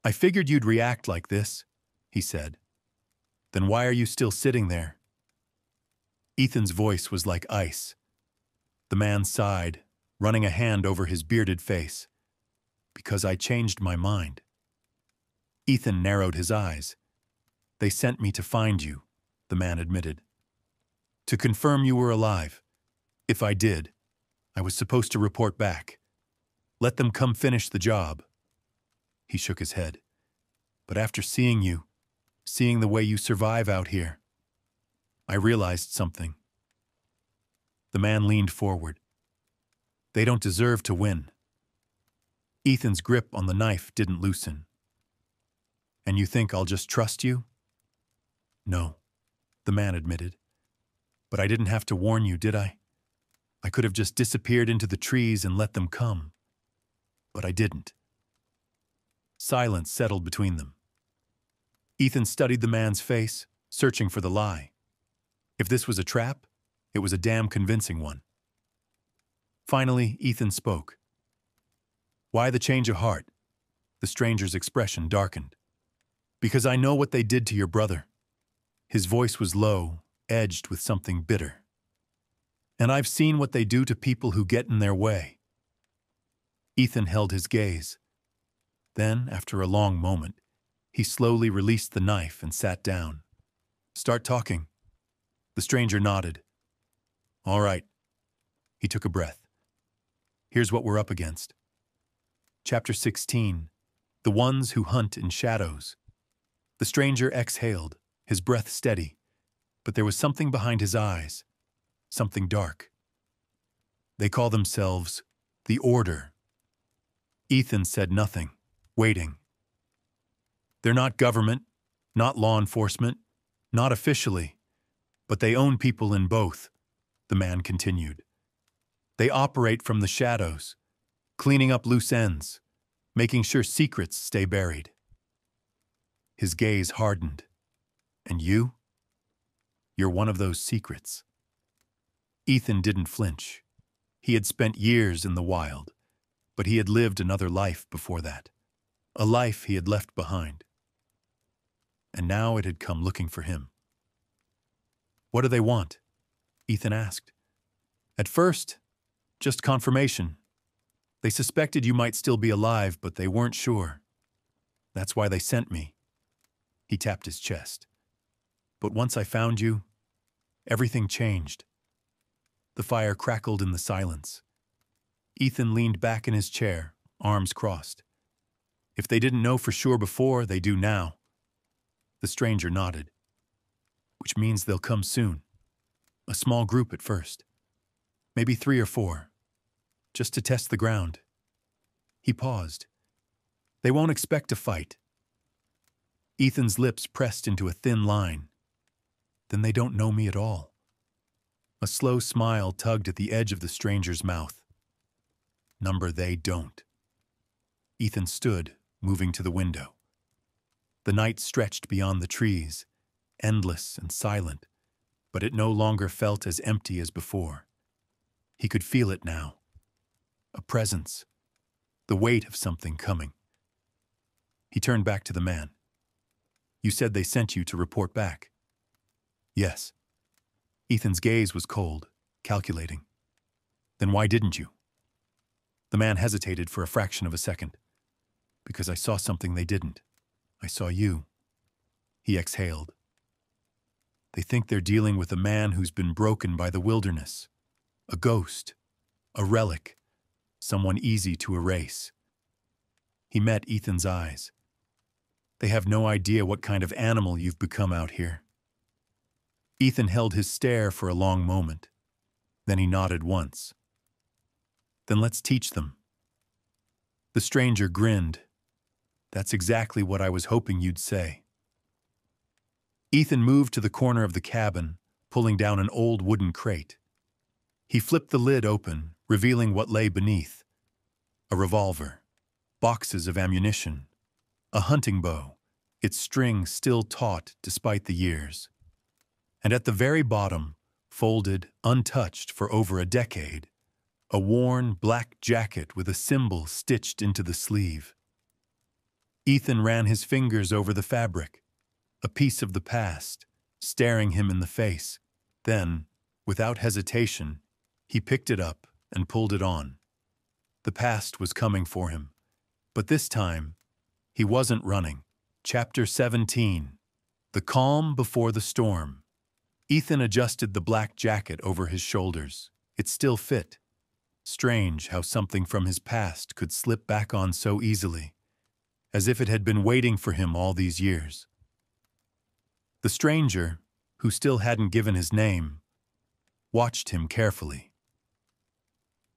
I figured you'd react like this, he said. Then why are you still sitting there? Ethan's voice was like ice. The man sighed, running a hand over his bearded face. Because I changed my mind. Ethan narrowed his eyes. They sent me to find you, the man admitted. To confirm you were alive. If I did, I was supposed to report back. Let them come finish the job. He shook his head. But after seeing you, seeing the way you survive out here, I realized something. The man leaned forward. They don't deserve to win. Ethan's grip on the knife didn't loosen. And you think I'll just trust you? No, the man admitted. But I didn't have to warn you, did I? I could have just disappeared into the trees and let them come. But I didn't. Silence settled between them. Ethan studied the man's face, searching for the lie. If this was a trap, it was a damn convincing one. Finally, Ethan spoke. Why the change of heart? The stranger's expression darkened. Because I know what they did to your brother. His voice was low, edged with something bitter. And I've seen what they do to people who get in their way. Ethan held his gaze. Then, after a long moment, he slowly released the knife and sat down. Start talking. The stranger nodded. All right. He took a breath. Here's what we're up against. Chapter 16. The Ones Who Hunt in Shadows. The stranger exhaled, his breath steady, but there was something behind his eyes, something dark. They call themselves the Order. Ethan said nothing, waiting. They're not government, not law enforcement, not officially, but they own people in both, the man continued. They operate from the shadows, cleaning up loose ends, making sure secrets stay buried. His gaze hardened. And you? You're one of those secrets. Ethan didn't flinch. He had spent years in the wild, but he had lived another life before that, a life he had left behind. And now it had come looking for him. What do they want? Ethan asked. At first, just confirmation. They suspected you might still be alive, but they weren't sure. That's why they sent me. He tapped his chest. But once I found you, everything changed. The fire crackled in the silence. Ethan leaned back in his chair, arms crossed. If they didn't know for sure before, they do now. The stranger nodded. Which means they'll come soon. A small group at first. Maybe 3 or 4. Just to test the ground. He paused. They won't expect to fight. Ethan's lips pressed into a thin line. Then they don't know me at all. A slow smile tugged at the edge of the stranger's mouth. Number they don't. Ethan stood, moving to the window. The night stretched beyond the trees, endless and silent, but it no longer felt as empty as before. He could feel it now. A presence. The weight of something coming. He turned back to the man. You said they sent you to report back. Yes. Ethan's gaze was cold, calculating. Then why didn't you? The man hesitated for a fraction of a second. Because I saw something they didn't. I saw you. He exhaled. They think they're dealing with a man who's been broken by the wilderness. A ghost. A relic. Someone easy to erase. He met Ethan's eyes. They have no idea what kind of animal you've become out here. Ethan held his stare for a long moment. Then he nodded once. Then let's teach them. The stranger grinned. That's exactly what I was hoping you'd say. Ethan moved to the corner of the cabin, pulling down an old wooden crate. He flipped the lid open, revealing what lay beneath. A revolver, boxes of ammunition, a hunting bow, its string still taut despite the years. And at the very bottom, folded, untouched for over a decade, a worn black jacket with a symbol stitched into the sleeve. Ethan ran his fingers over the fabric, a piece of the past, staring him in the face. Then, without hesitation, he picked it up and pulled it on. The past was coming for him, but this time, he wasn't running. Chapter 17. The Calm Before the Storm. Ethan adjusted the black jacket over his shoulders. It still fit. Strange how something from his past could slip back on so easily, as if it had been waiting for him all these years. The stranger, who still hadn't given his name, watched him carefully.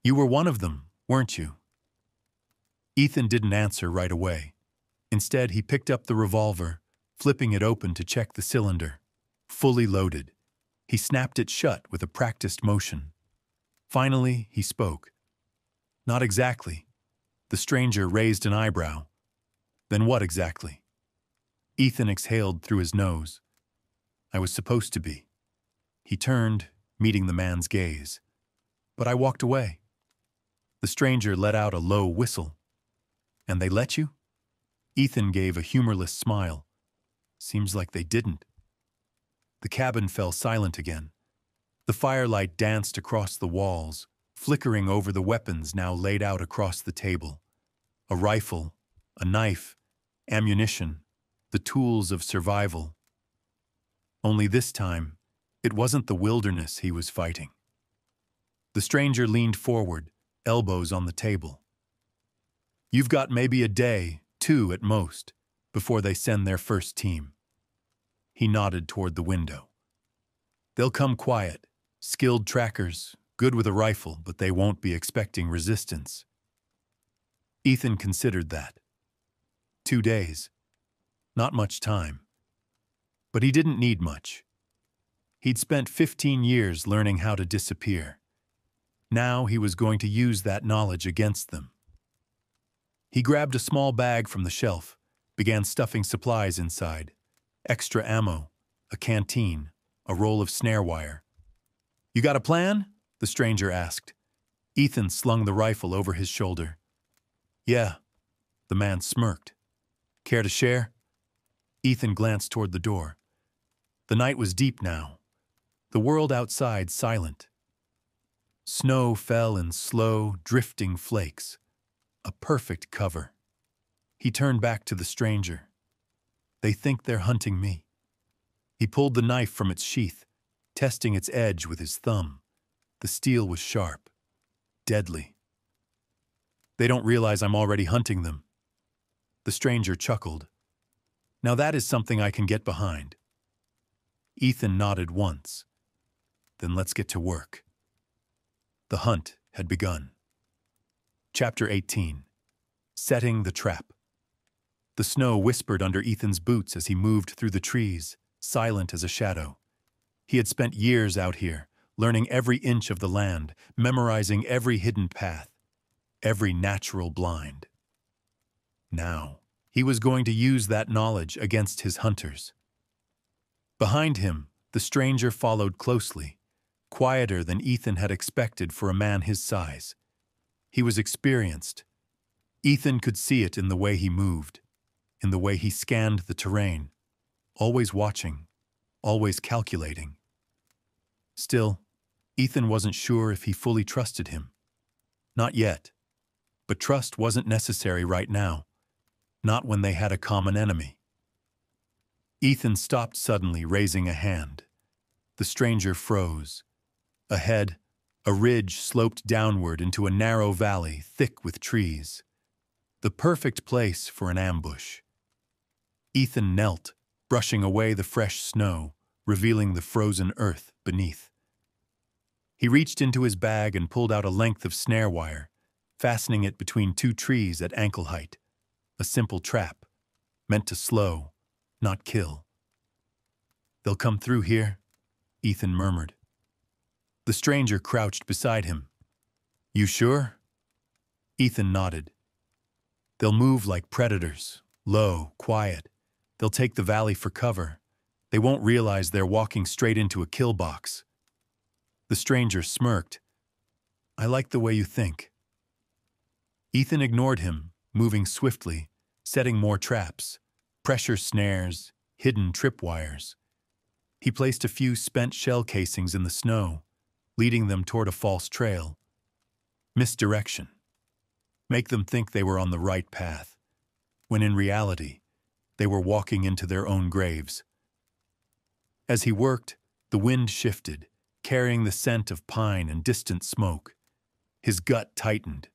"You were one of them, weren't you?" Ethan didn't answer right away. Instead, he picked up the revolver, flipping it open to check the cylinder. Fully loaded. He snapped it shut with a practiced motion. Finally, he spoke. "Not exactly." The stranger raised an eyebrow. "Then what exactly?" Ethan exhaled through his nose. "I was supposed to be." He turned, meeting the man's gaze. "But I walked away." The stranger let out a low whistle. "And they let you?" Ethan gave a humorless smile. "Seems like they didn't." The cabin fell silent again. The firelight danced across the walls, flickering over the weapons now laid out across the table. A rifle, a knife, ammunition, the tools of survival. Only this time, it wasn't the wilderness he was fighting. The stranger leaned forward, elbows on the table. "You've got maybe a day, 2 at most, before they send their first team." He nodded toward the window. "They'll come quiet, skilled trackers, good with a rifle, but they won't be expecting resistance." Ethan considered that. 2 days. Not much time. But he didn't need much. He'd spent 15 years learning how to disappear. Now he was going to use that knowledge against them. He grabbed a small bag from the shelf, began stuffing supplies inside. Extra ammo, a canteen, a roll of snare wire. "You got a plan?" the stranger asked. Ethan slung the rifle over his shoulder. "Yeah," the man smirked. "Care to share?" Ethan glanced toward the door. The night was deep now, the world outside silent. Snow fell in slow, drifting flakes, a perfect cover. He turned back to the stranger. "They think they're hunting me." He pulled the knife from its sheath, testing its edge with his thumb. The steel was sharp, deadly. "They don't realize I'm already hunting them." The stranger chuckled. "Now that is something I can get behind." Ethan nodded once. "Then let's get to work." The hunt had begun. Chapter 18. Setting the Trap. The snow whispered under Ethan's boots as he moved through the trees, silent as a shadow. He had spent years out here, learning every inch of the land, memorizing every hidden path, every natural blind. Now, he was going to use that knowledge against his hunters. Behind him, the stranger followed closely, quieter than Ethan had expected for a man his size. He was experienced. Ethan could see it in the way he moved, in the way he scanned the terrain, always watching, always calculating. Still, Ethan wasn't sure if he fully trusted him. Not yet. But trust wasn't necessary right now, not when they had a common enemy. Ethan stopped suddenly, raising a hand. The stranger froze. Ahead, a ridge sloped downward into a narrow valley thick with trees. The perfect place for an ambush. Ethan knelt, brushing away the fresh snow, revealing the frozen earth beneath. He reached into his bag and pulled out a length of snare wire, fastening it between 2 trees at ankle height. A simple trap, meant to slow, not kill. "They'll come through here," Ethan murmured. The stranger crouched beside him. "You sure?" Ethan nodded. "They'll move like predators, low, quiet. They'll take the valley for cover. They won't realize they're walking straight into a kill box." The stranger smirked. "I like the way you think." Ethan ignored him, moving swiftly, setting more traps, pressure snares, hidden tripwires. He placed a few spent shell casings in the snow, leading them toward a false trail. Misdirection. Make them think they were on the right path, when in reality, they were walking into their own graves. As he worked, the wind shifted, carrying the scent of pine and distant smoke. His gut tightened.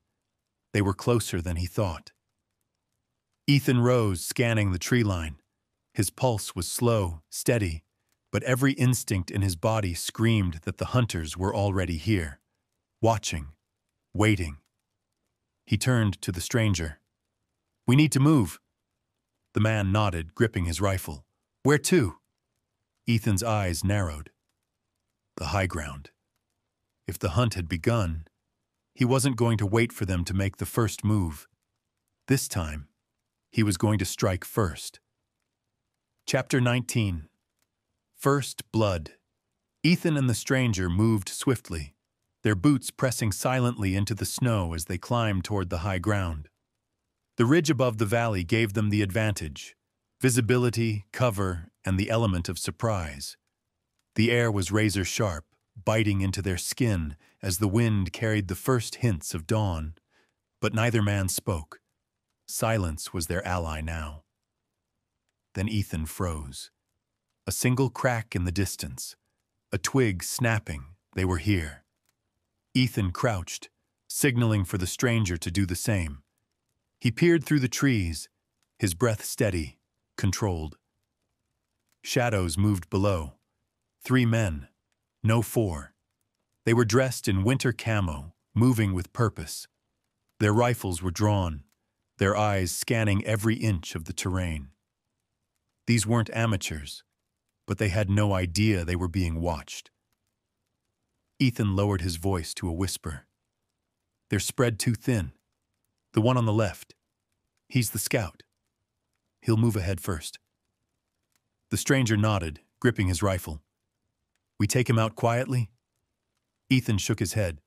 They were closer than he thought. Ethan rose, scanning the tree line. His pulse was slow, steady, but every instinct in his body screamed that the hunters were already here, watching, waiting. He turned to the stranger. "We need to move." The man nodded, gripping his rifle. "Where to?" Ethan's eyes narrowed. The high ground. If the hunt had begun, he wasn't going to wait for them to make the first move. This time, he was going to strike first. Chapter 19. First Blood. Ethan and the stranger moved swiftly, their boots pressing silently into the snow as they climbed toward the high ground. The ridge above the valley gave them the advantage: visibility, cover, and the element of surprise. The air was razor-sharp, biting into their skin as the wind carried the first hints of dawn. But neither man spoke. Silence was their ally now. Then Ethan froze. A single crack in the distance. A twig snapping. They were here. Ethan crouched, signaling for the stranger to do the same. He peered through the trees, his breath steady, controlled. Shadows moved below. 3 men, no 4. They were dressed in winter camo, moving with purpose. Their rifles were drawn, their eyes scanning every inch of the terrain. These weren't amateurs, but they had no idea they were being watched. Ethan lowered his voice to a whisper. "They're spread too thin. The one on the left. He's the scout. He'll move ahead first." The stranger nodded, gripping his rifle. "We take him out quietly?" Ethan shook his head.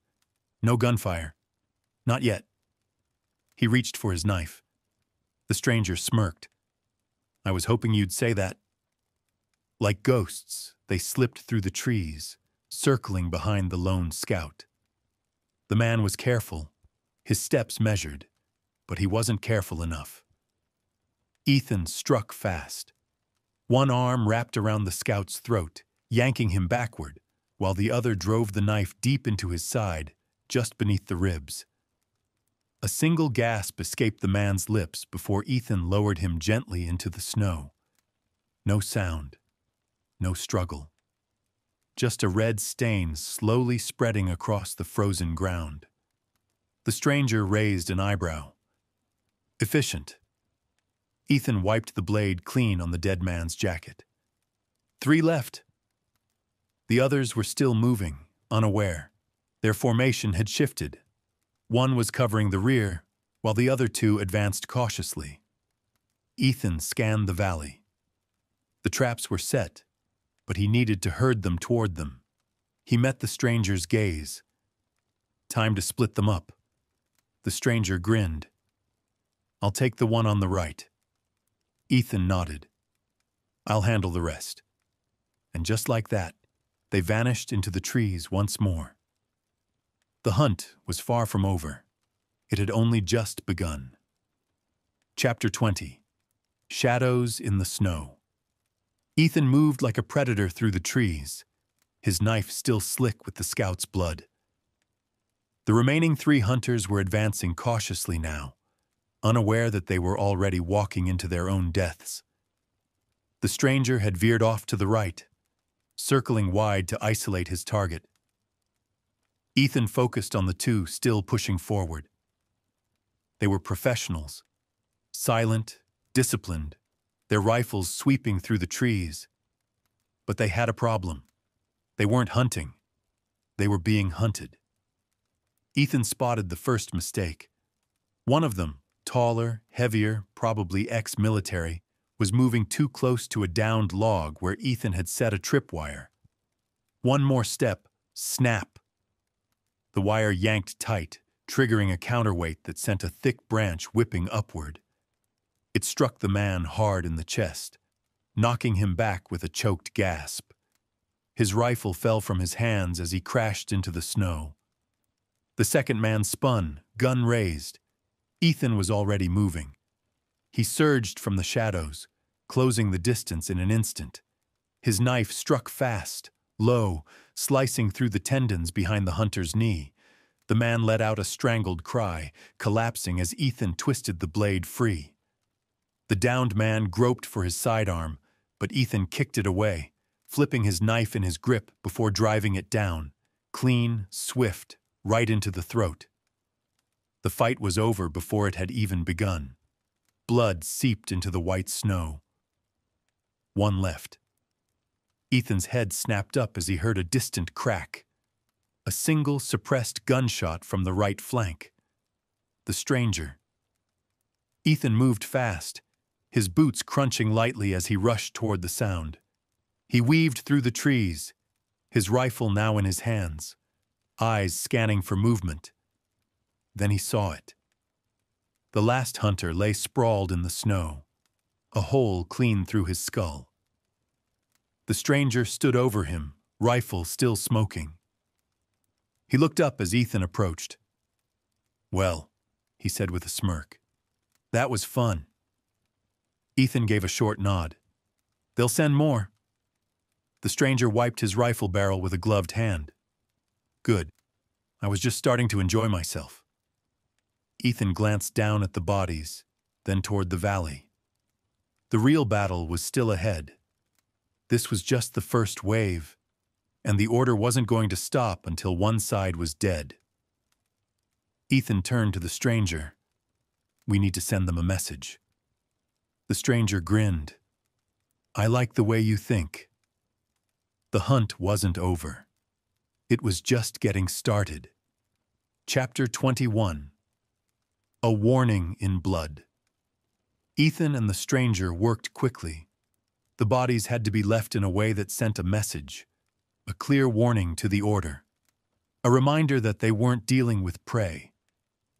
"No gunfire. Not yet." He reached for his knife. The stranger smirked. "I was hoping you'd say that." Like ghosts, they slipped through the trees, circling behind the lone scout. The man was careful, his steps measured, but he wasn't careful enough. Ethan struck fast. One arm wrapped around the scout's throat, yanking him backward, while the other drove the knife deep into his side, just beneath the ribs. A single gasp escaped the man's lips before Ethan lowered him gently into the snow. No sound, no struggle. Just a red stain slowly spreading across the frozen ground. The stranger raised an eyebrow. Efficient. Ethan wiped the blade clean on the dead man's jacket. 3 left. The others were still moving, unaware. Their formation had shifted. One was covering the rear, while the other 2 advanced cautiously. Ethan scanned the valley. The traps were set, but he needed to herd them toward them. He met the stranger's gaze. Time to split them up. The stranger grinned. "I'll take the one on the right." Ethan nodded. "I'll handle the rest." And just like that, they vanished into the trees once more. The hunt was far from over. It had only just begun. Chapter 20. Shadows in the Snow. Ethan moved like a predator through the trees, his knife still slick with the scout's blood. The remaining 3 hunters were advancing cautiously now, unaware that they were already walking into their own deaths. The stranger had veered off to the right, circling wide to isolate his target. Ethan focused on the 2 still pushing forward. They were professionals, silent, disciplined, their rifles sweeping through the trees. But they had a problem. They weren't hunting. They were being hunted. Ethan spotted the first mistake. One of them, taller, heavier, probably ex-military, was moving too close to a downed log where Ethan had set a tripwire. One more step, snap. The wire yanked tight, triggering a counterweight that sent a thick branch whipping upward. It struck the man hard in the chest, knocking him back with a choked gasp. His rifle fell from his hands as he crashed into the snow. The second man spun, gun raised. Ethan was already moving. He surged from the shadows, closing the distance in an instant. His knife struck fast, low, slicing through the tendons behind the hunter's knee. The man let out a strangled cry, collapsing as Ethan twisted the blade free. The downed man groped for his sidearm, but Ethan kicked it away, flipping his knife in his grip before driving it down, clean, swift, right into the throat. The fight was over before it had even begun. Blood seeped into the white snow. One left. Ethan's head snapped up as he heard a distant crack. A single suppressed gunshot from the right flank. The stranger. Ethan moved fast, his boots crunching lightly as he rushed toward the sound. He weaved through the trees, his rifle now in his hands, eyes scanning for movement. Then he saw it. The last hunter lay sprawled in the snow, a hole clean through his skull. The stranger stood over him, rifle still smoking. He looked up as Ethan approached. "Well," he said with a smirk, "that was fun." Ethan gave a short nod. "They'll send more." The stranger wiped his rifle barrel with a gloved hand. "Good. I was just starting to enjoy myself." Ethan glanced down at the bodies, then toward the valley. The real battle was still ahead. This was just the first wave, and the order wasn't going to stop until one side was dead. Ethan turned to the stranger. "We need to send them a message." The stranger grinned. "I like the way you think." The hunt wasn't over. It was just getting started. Chapter 21. A warning in blood. Ethan and the stranger worked quickly. The bodies had to be left in a way that sent a message, a clear warning to the order, a reminder that they weren't dealing with prey.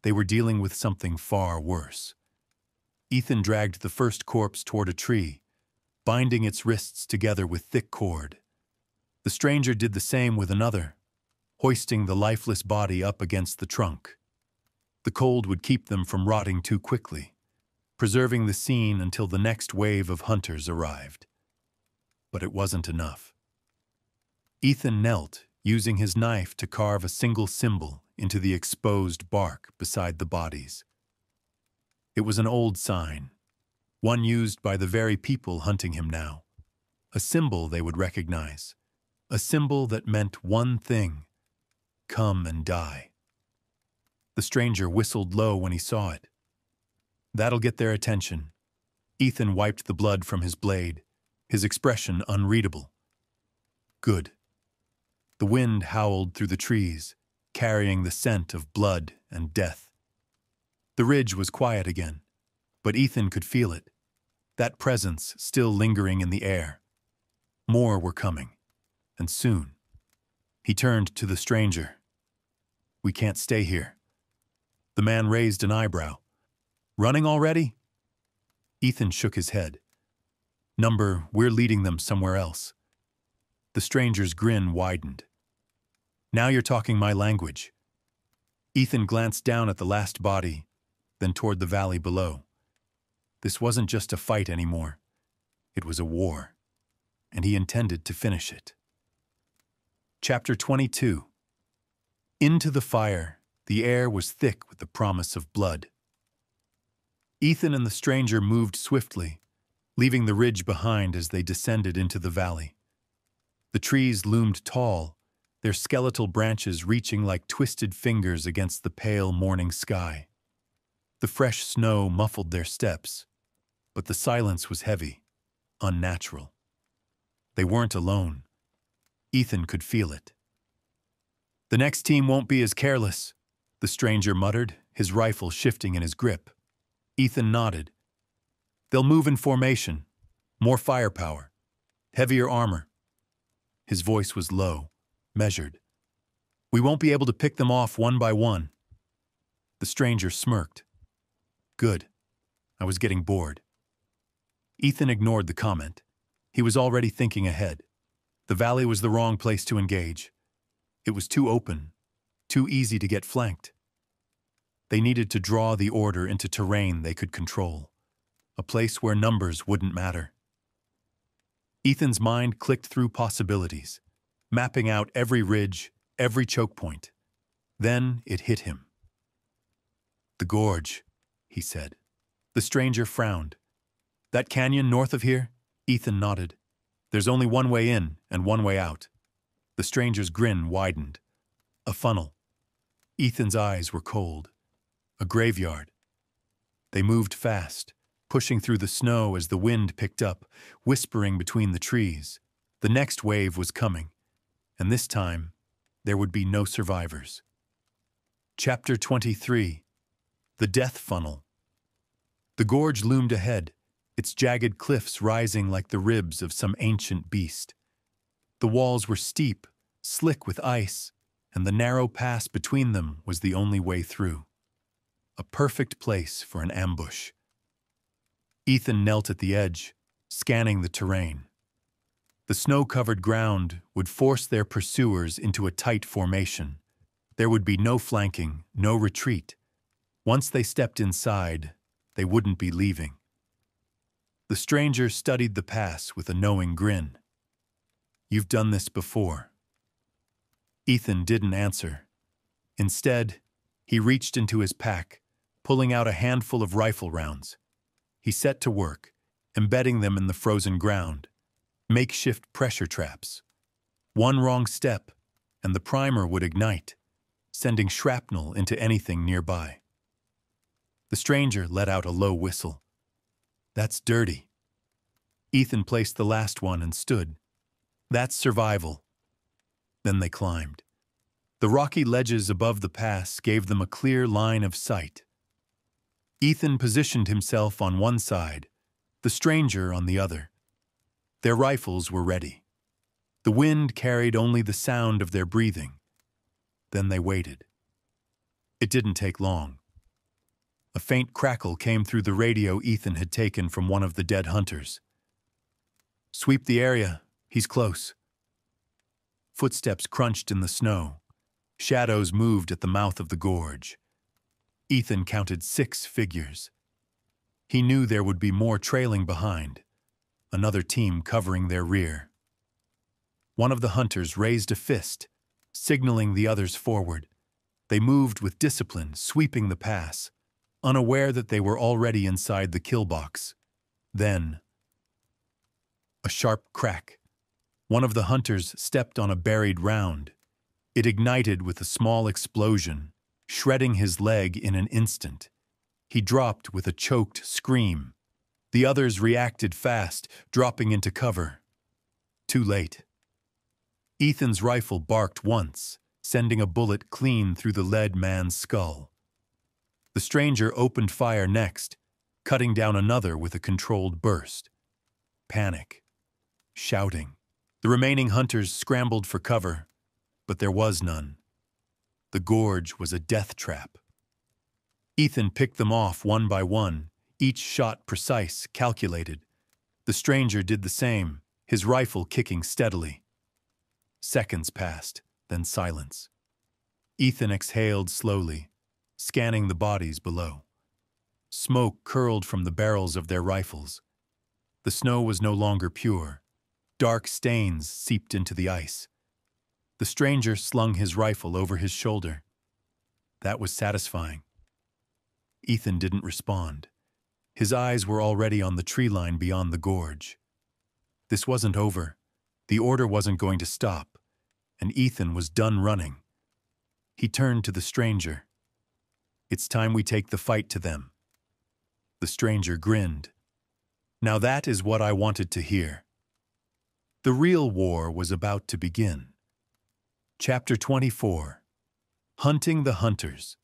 They were dealing with something far worse. Ethan dragged the first corpse toward a tree, binding its wrists together with thick cord. The stranger did the same with another, hoisting the lifeless body up against the trunk. The cold would keep them from rotting too quickly, preserving the scene until the next wave of hunters arrived. But it wasn't enough. Ethan knelt, using his knife to carve a single symbol into the exposed bark beside the bodies. It was an old sign, one used by the very people hunting him now. A symbol they would recognize, a symbol that meant one thing: come and die. The stranger whistled low when he saw it. That'll get their attention. Ethan wiped the blood from his blade, his expression unreadable. Good. The wind howled through the trees, carrying the scent of blood and death. The ridge was quiet again, but Ethan could feel it, that presence still lingering in the air. More were coming, and soon. He turned to the stranger. "We can't stay here." The man raised an eyebrow. "Running already?" Ethan shook his head. We're leading them somewhere else." The stranger's grin widened. "Now you're talking my language." Ethan glanced down at the last body, then toward the valley below. This wasn't just a fight anymore. It was a war, and he intended to finish it. Chapter 22. Into the fire, the air was thick with the promise of blood. Ethan and the stranger moved swiftly, leaving the ridge behind as they descended into the valley. The trees loomed tall, their skeletal branches reaching like twisted fingers against the pale morning sky. The fresh snow muffled their steps, but the silence was heavy, unnatural. They weren't alone. Ethan could feel it. "The next team won't be as careless," the stranger muttered, his rifle shifting in his grip. Ethan nodded. "They'll move in formation. More firepower. Heavier armor." His voice was low, measured. "We won't be able to pick them off one by one." The stranger smirked. "Good. I was getting bored." Ethan ignored the comment. He was already thinking ahead. The valley was the wrong place to engage. It was too open, too easy to get flanked. They needed to draw the order into terrain they could control, a place where numbers wouldn't matter. Ethan's mind clicked through possibilities, mapping out every ridge, every choke point. Then it hit him. "The gorge," he said. The stranger frowned. "That canyon north of here?" Ethan nodded. "There's only one way in and one way out." The stranger's grin widened. "A funnel." Ethan's eyes were cold. "A graveyard." They moved fast, pushing through the snow as the wind picked up, whispering between the trees. The next wave was coming, and this time there would be no survivors. Chapter 23. The Death Funnel. The gorge loomed ahead, its jagged cliffs rising like the ribs of some ancient beast. The walls were steep, slick with ice, and the narrow pass between them was the only way through. A perfect place for an ambush. Ethan knelt at the edge, scanning the terrain. The snow-covered ground would force their pursuers into a tight formation. There would be no flanking, no retreat. Once they stepped inside, they wouldn't be leaving. The stranger studied the pass with a knowing grin. "You've done this before." Ethan didn't answer. Instead, he reached into his pack, pulling out a handful of rifle rounds. He set to work, embedding them in the frozen ground, makeshift pressure traps. One wrong step, and the primer would ignite, sending shrapnel into anything nearby. The stranger let out a low whistle. "That's dirty." Ethan placed the last one and stood. "That's survival." Then they climbed. The rocky ledges above the pass gave them a clear line of sight. Ethan positioned himself on one side, the stranger on the other. Their rifles were ready. The wind carried only the sound of their breathing. Then they waited. It didn't take long. A faint crackle came through the radio Ethan had taken from one of the dead hunters. "Sweep the area. He's close." Footsteps crunched in the snow. Shadows moved at the mouth of the gorge. Ethan counted 6 figures. He knew there would be more trailing behind, another team covering their rear. One of the hunters raised a fist, signaling the others forward. They moved with discipline, sweeping the pass, unaware that they were already inside the kill box. Then, a sharp crack. One of the hunters stepped on a buried round. It ignited with a small explosion, shredding his leg in an instant. He dropped with a choked scream. The others reacted fast, dropping into cover. Too late. Ethan's rifle barked once, sending a bullet clean through the lead man's skull. The stranger opened fire next, cutting down another with a controlled burst. Panic. Shouting. The remaining hunters scrambled for cover, but there was none. The gorge was a death trap. Ethan picked them off one by one, each shot precise, calculated. The stranger did the same, his rifle kicking steadily. Seconds passed, then silence. Ethan exhaled slowly, scanning the bodies below. Smoke curled from the barrels of their rifles. The snow was no longer pure. Dark stains seeped into the ice. The stranger slung his rifle over his shoulder. That was satisfying. Ethan didn't respond. His eyes were already on the tree line beyond the gorge. This wasn't over. The order wasn't going to stop, and Ethan was done running. He turned to the stranger. "It's time we take the fight to them." The stranger grinned. "Now that is what I wanted to hear." The real war was about to begin. Chapter 24. Hunting the Hunters.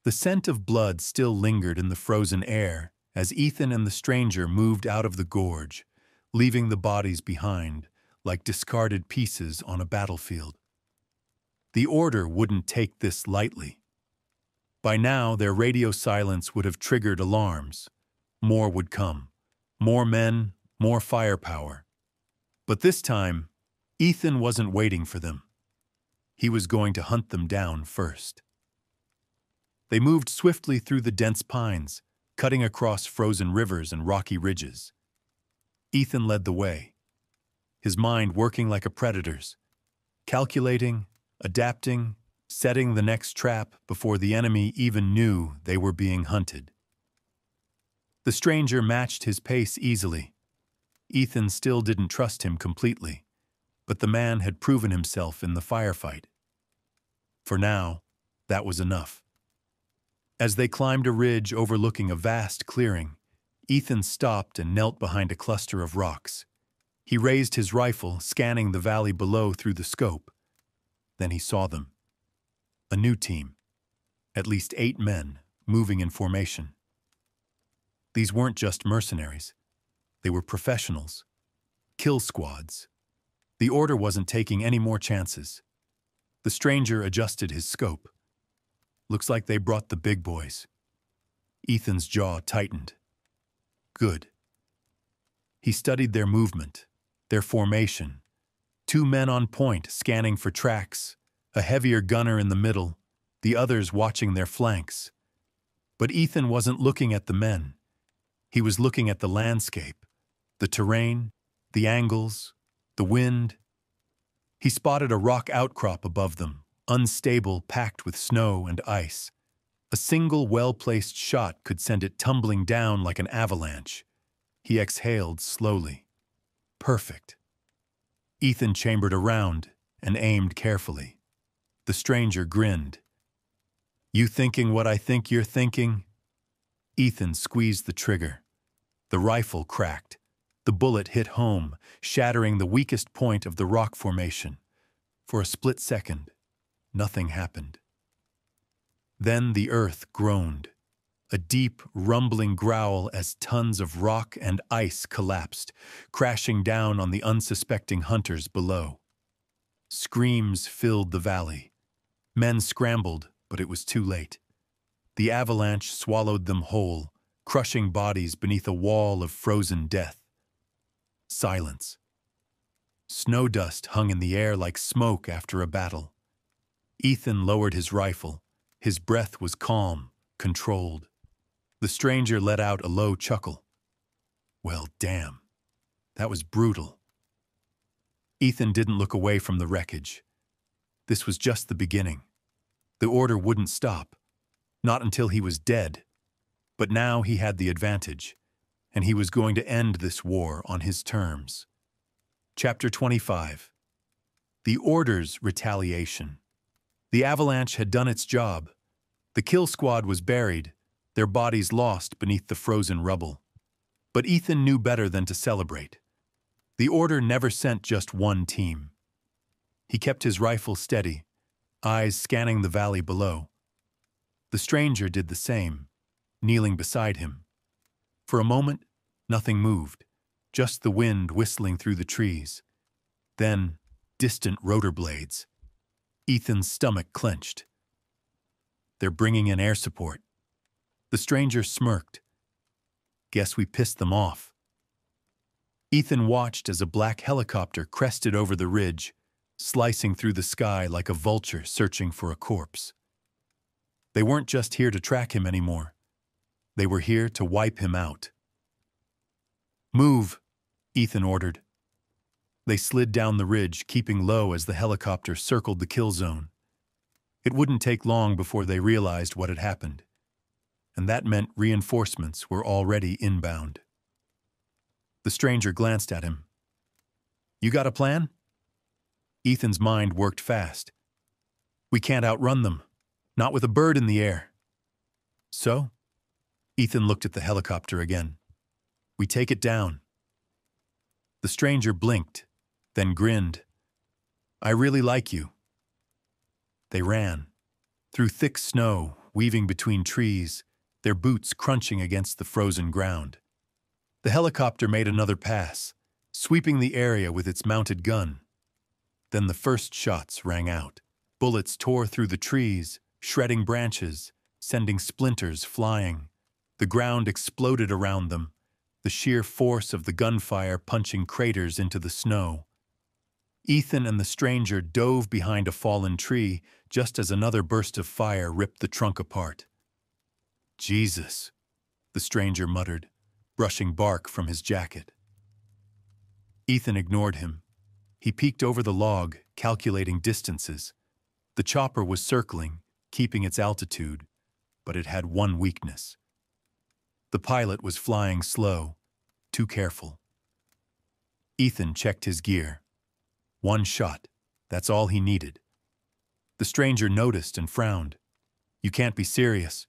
The scent of blood still lingered in the frozen air as Ethan and the stranger moved out of the gorge, leaving the bodies behind, like discarded pieces on a battlefield. The order wouldn't take this lightly. By now, their radio silence would have triggered alarms. More would come. More men, more firepower. But this time, Ethan wasn't waiting for them. He was going to hunt them down first. They moved swiftly through the dense pines, cutting across frozen rivers and rocky ridges. Ethan led the way, his mind working like a predator's, calculating, adapting, setting the next trap before the enemy even knew they were being hunted. The stranger matched his pace easily. Ethan still didn't trust him completely, but the man had proven himself in the firefight. For now, that was enough. As they climbed a ridge overlooking a vast clearing, Ethan stopped and knelt behind a cluster of rocks. He raised his rifle, scanning the valley below through the scope. Then he saw them. A new team. At least 8 men, moving in formation. These weren't just mercenaries. They were professionals. Kill squads. The order wasn't taking any more chances. The stranger adjusted his scope. Looks like they brought the big boys. Ethan's jaw tightened. Good. He studied their movement, their formation. 2 men on point, scanning for tracks, a heavier gunner in the middle, the others watching their flanks. But Ethan wasn't looking at the men. He was looking at the landscape, the terrain, the angles, the wind. He spotted a rock outcrop above them, unstable, packed with snow and ice. A single well-placed shot could send it tumbling down like an avalanche. He exhaled slowly. Perfect. Ethan chambered around and aimed carefully. The stranger grinned. You thinking what I think you're thinking? Ethan squeezed the trigger. The rifle cracked. The bullet hit home, shattering the weakest point of the rock formation. For a split second, nothing happened. Then the earth groaned, a deep, rumbling growl as tons of rock and ice collapsed, crashing down on the unsuspecting hunters below. Screams filled the valley. Men scrambled, but it was too late. The avalanche swallowed them whole, crushing bodies beneath a wall of frozen death. Silence. Snow dust hung in the air like smoke after a battle. Ethan lowered his rifle. His breath was calm, controlled. The stranger let out a low chuckle. Well, damn. That was brutal. Ethan didn't look away from the wreckage. This was just the beginning. The order wouldn't stop. Not until he was dead. But now he had the advantage, and he was going to end this war on his terms. Chapter 25. The Order's Retaliation. The avalanche had done its job. The kill squad was buried, their bodies lost beneath the frozen rubble. But Ethan knew better than to celebrate. The Order never sent just one team. He kept his rifle steady, eyes scanning the valley below. The stranger did the same, kneeling beside him. For a moment, nothing moved, just the wind whistling through the trees. Then, distant rotor blades. Ethan's stomach clenched. They're bringing in air support. The stranger smirked. Guess we pissed them off. Ethan watched as a black helicopter crested over the ridge, slicing through the sky like a vulture searching for a corpse. They weren't just here to track him anymore. They were here to wipe him out. Move, Ethan ordered. They slid down the ridge, keeping low as the helicopter circled the kill zone. It wouldn't take long before they realized what had happened, and that meant reinforcements were already inbound. The stranger glanced at him. You got a plan? Ethan's mind worked fast. We can't outrun them, not with a bird in the air. So? Ethan looked at the helicopter again. We take it down. The stranger blinked, then grinned. I really like you. They ran, through thick snow, weaving between trees, their boots crunching against the frozen ground. The helicopter made another pass, sweeping the area with its mounted gun. Then the first shots rang out. Bullets tore through the trees, shredding branches, sending splinters flying. The ground exploded around them. the sheer force of the gunfire punching craters into the snow. Ethan and the stranger dove behind a fallen tree just as another burst of fire ripped the trunk apart. "Jesus," the stranger muttered, brushing bark from his jacket. Ethan ignored him. He peeked over the log, calculating distances. The chopper was circling, keeping its altitude, but it had one weakness. The pilot was flying slow, too careful. Ethan checked his gear. One shot, that's all he needed. The stranger noticed and frowned. "You can't be serious."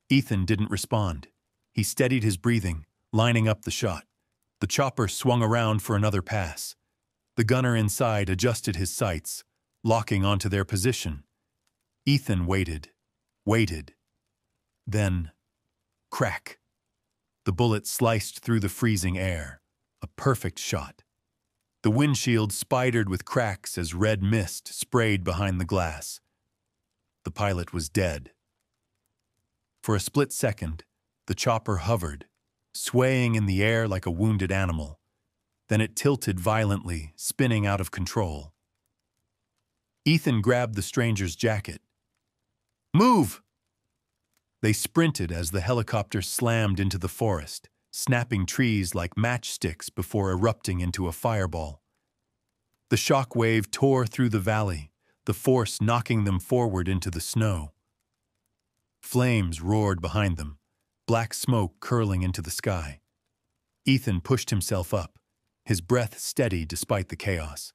Ethan didn't respond. He steadied his breathing, lining up the shot. The chopper swung around for another pass. The gunner inside adjusted his sights, locking onto their position. Ethan waited. Then, crack. The bullet sliced through the freezing air. A perfect shot. The windshield spidered with cracks as red mist sprayed behind the glass. The pilot was dead. For a split second, the chopper hovered, swaying in the air like a wounded animal. Then it tilted violently, spinning out of control. Ethan grabbed the stranger's jacket. "Move!" They sprinted as the helicopter slammed into the forest, snapping trees like matchsticks before erupting into a fireball. The shock wave tore through the valley, the force knocking them forward into the snow. Flames roared behind them, black smoke curling into the sky. Ethan pushed himself up, his breath steady despite the chaos.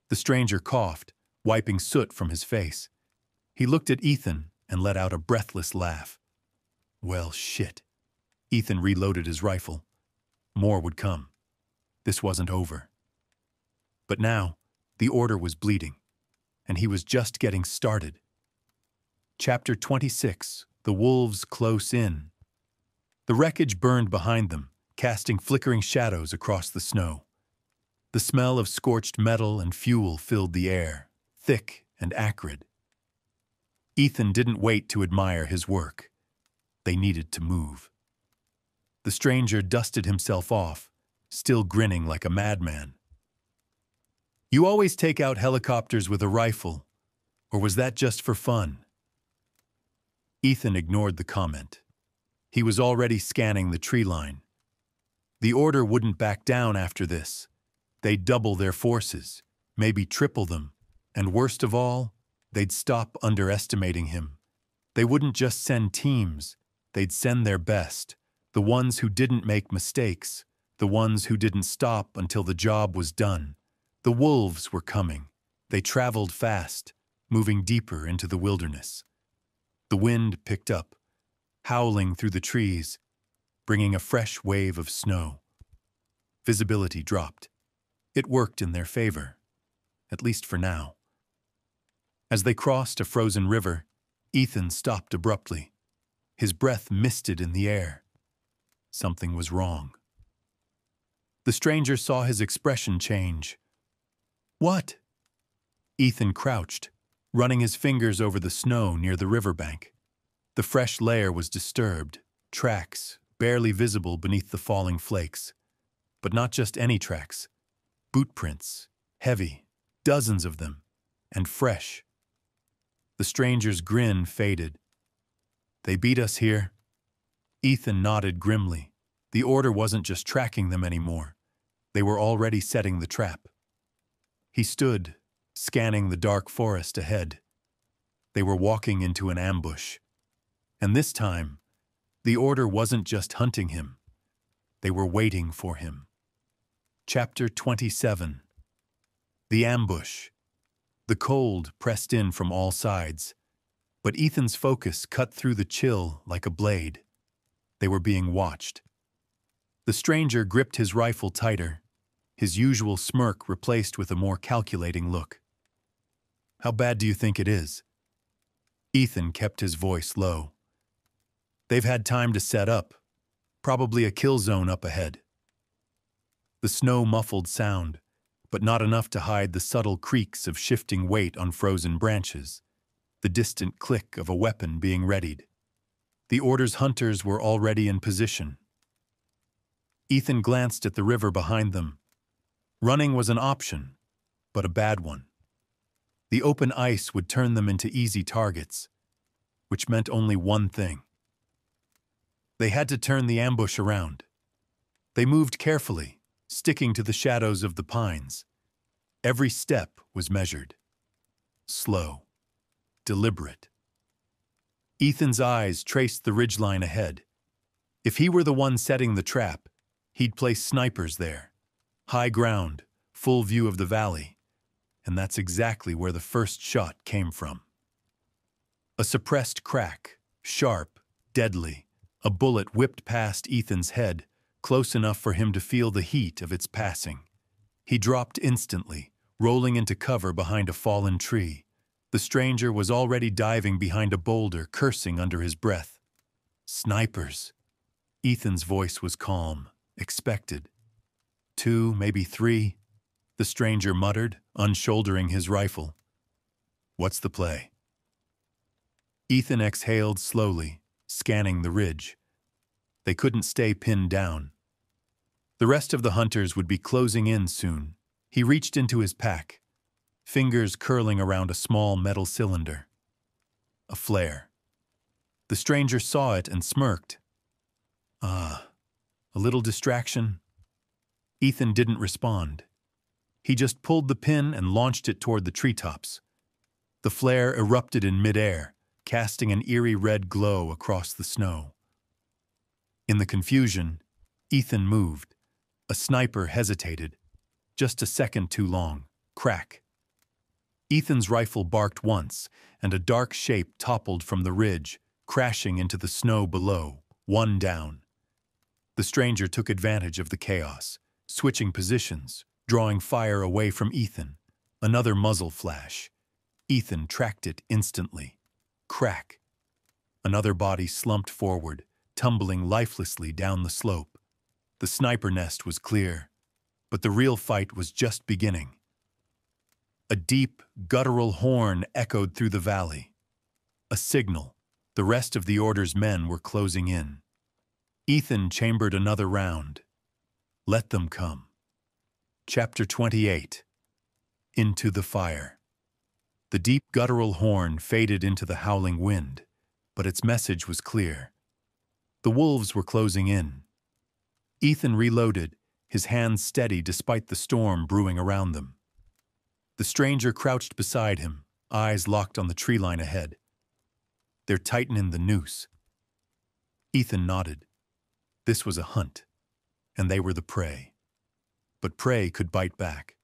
The stranger coughed, wiping soot from his face. He looked at Ethan and let out a breathless laugh. Well, shit. Ethan reloaded his rifle. More would come. This wasn't over. But now, the order was bleeding, and he was just getting started. Chapter 26, The Wolves Close In. The wreckage burned behind them, casting flickering shadows across the snow. The smell of scorched metal and fuel filled the air, thick and acrid. Ethan didn't wait to admire his work. They needed to move. The stranger dusted himself off, still grinning like a madman. "You always take out helicopters with a rifle, or was that just for fun?" Ethan ignored the comment. He was already scanning the tree line. The order wouldn't back down after this. They'd double their forces, maybe triple them, and worst of all, they'd stop underestimating him. They wouldn't just send teams, they'd send their best, the ones who didn't make mistakes, the ones who didn't stop until the job was done. The wolves were coming. They traveled fast, moving deeper into the wilderness. The wind picked up, howling through the trees, bringing a fresh wave of snow. Visibility dropped. It worked in their favor, at least for now. As they crossed a frozen river, Ethan stopped abruptly. His breath misted in the air. Something was wrong. The stranger saw his expression change. "What?" Ethan crouched, running his fingers over the snow near the riverbank. The fresh layer was disturbed, tracks barely visible beneath the falling flakes. But not just any tracks. Boot prints, heavy, dozens of them, and fresh. The stranger's grin faded. "They beat us here." Ethan nodded grimly. The order wasn't just tracking them anymore. They were already setting the trap. He stood, scanning the dark forest ahead. They were walking into an ambush. And this time, the order wasn't just hunting him. They were waiting for him. Chapter 27. The ambush. The cold pressed in from all sides, but Ethan's focus cut through the chill like a blade. They were being watched. The stranger gripped his rifle tighter, his usual smirk replaced with a more calculating look. "How bad do you think it is?" Ethan kept his voice low. "They've had time to set up, probably a kill zone up ahead." The snow muffled sound, but not enough to hide the subtle creaks of shifting weight on frozen branches, the distant click of a weapon being readied. The order's hunters were already in position. Ethan glanced at the river behind them. Running was an option, but a bad one. The open ice would turn them into easy targets, which meant only one thing. They had to turn the ambush around. They moved carefully, sticking to the shadows of the pines. Every step was measured. Slow. Deliberate. Ethan's eyes traced the ridgeline ahead. If he were the one setting the trap, he'd place snipers there. High ground, full view of the valley, and that's exactly where the first shot came from. A suppressed crack, sharp, deadly, a bullet whipped past Ethan's head, close enough for him to feel the heat of its passing. He dropped instantly, rolling into cover behind a fallen tree. The stranger was already diving behind a boulder, cursing under his breath. Snipers. Ethan's voice was calm, expected. 2, maybe 3, the stranger muttered, unshouldering his rifle. What's the play? Ethan exhaled slowly, scanning the ridge. They couldn't stay pinned down. The rest of the hunters would be closing in soon. He reached into his pack, fingers curling around a small metal cylinder. A flare. The stranger saw it and smirked. Ah, a little distraction. Ethan didn't respond. He just pulled the pin and launched it toward the treetops. The flare erupted in midair, casting an eerie red glow across the snow. In the confusion, Ethan moved. A sniper hesitated. Just a second too long. Crack. Ethan's rifle barked once, and a dark shape toppled from the ridge, crashing into the snow below, one down. The stranger took advantage of the chaos, switching positions, drawing fire away from Ethan. Another muzzle flash. Ethan tracked it instantly. Crack. Another body slumped forward, tumbling lifelessly down the slope. The sniper nest was clear, but the real fight was just beginning. A deep, guttural horn echoed through the valley. A signal. The rest of the order's men were closing in. Ethan chambered another round. Let them come. Chapter 28. Into the fire. The deep guttural horn faded into the howling wind, but its message was clear. The wolves were closing in. Ethan reloaded, his hands steady despite the storm brewing around them. The stranger crouched beside him, eyes locked on the tree line ahead. They're tightening the noose. Ethan nodded. This was a hunt, and they were the prey. But prey could bite back.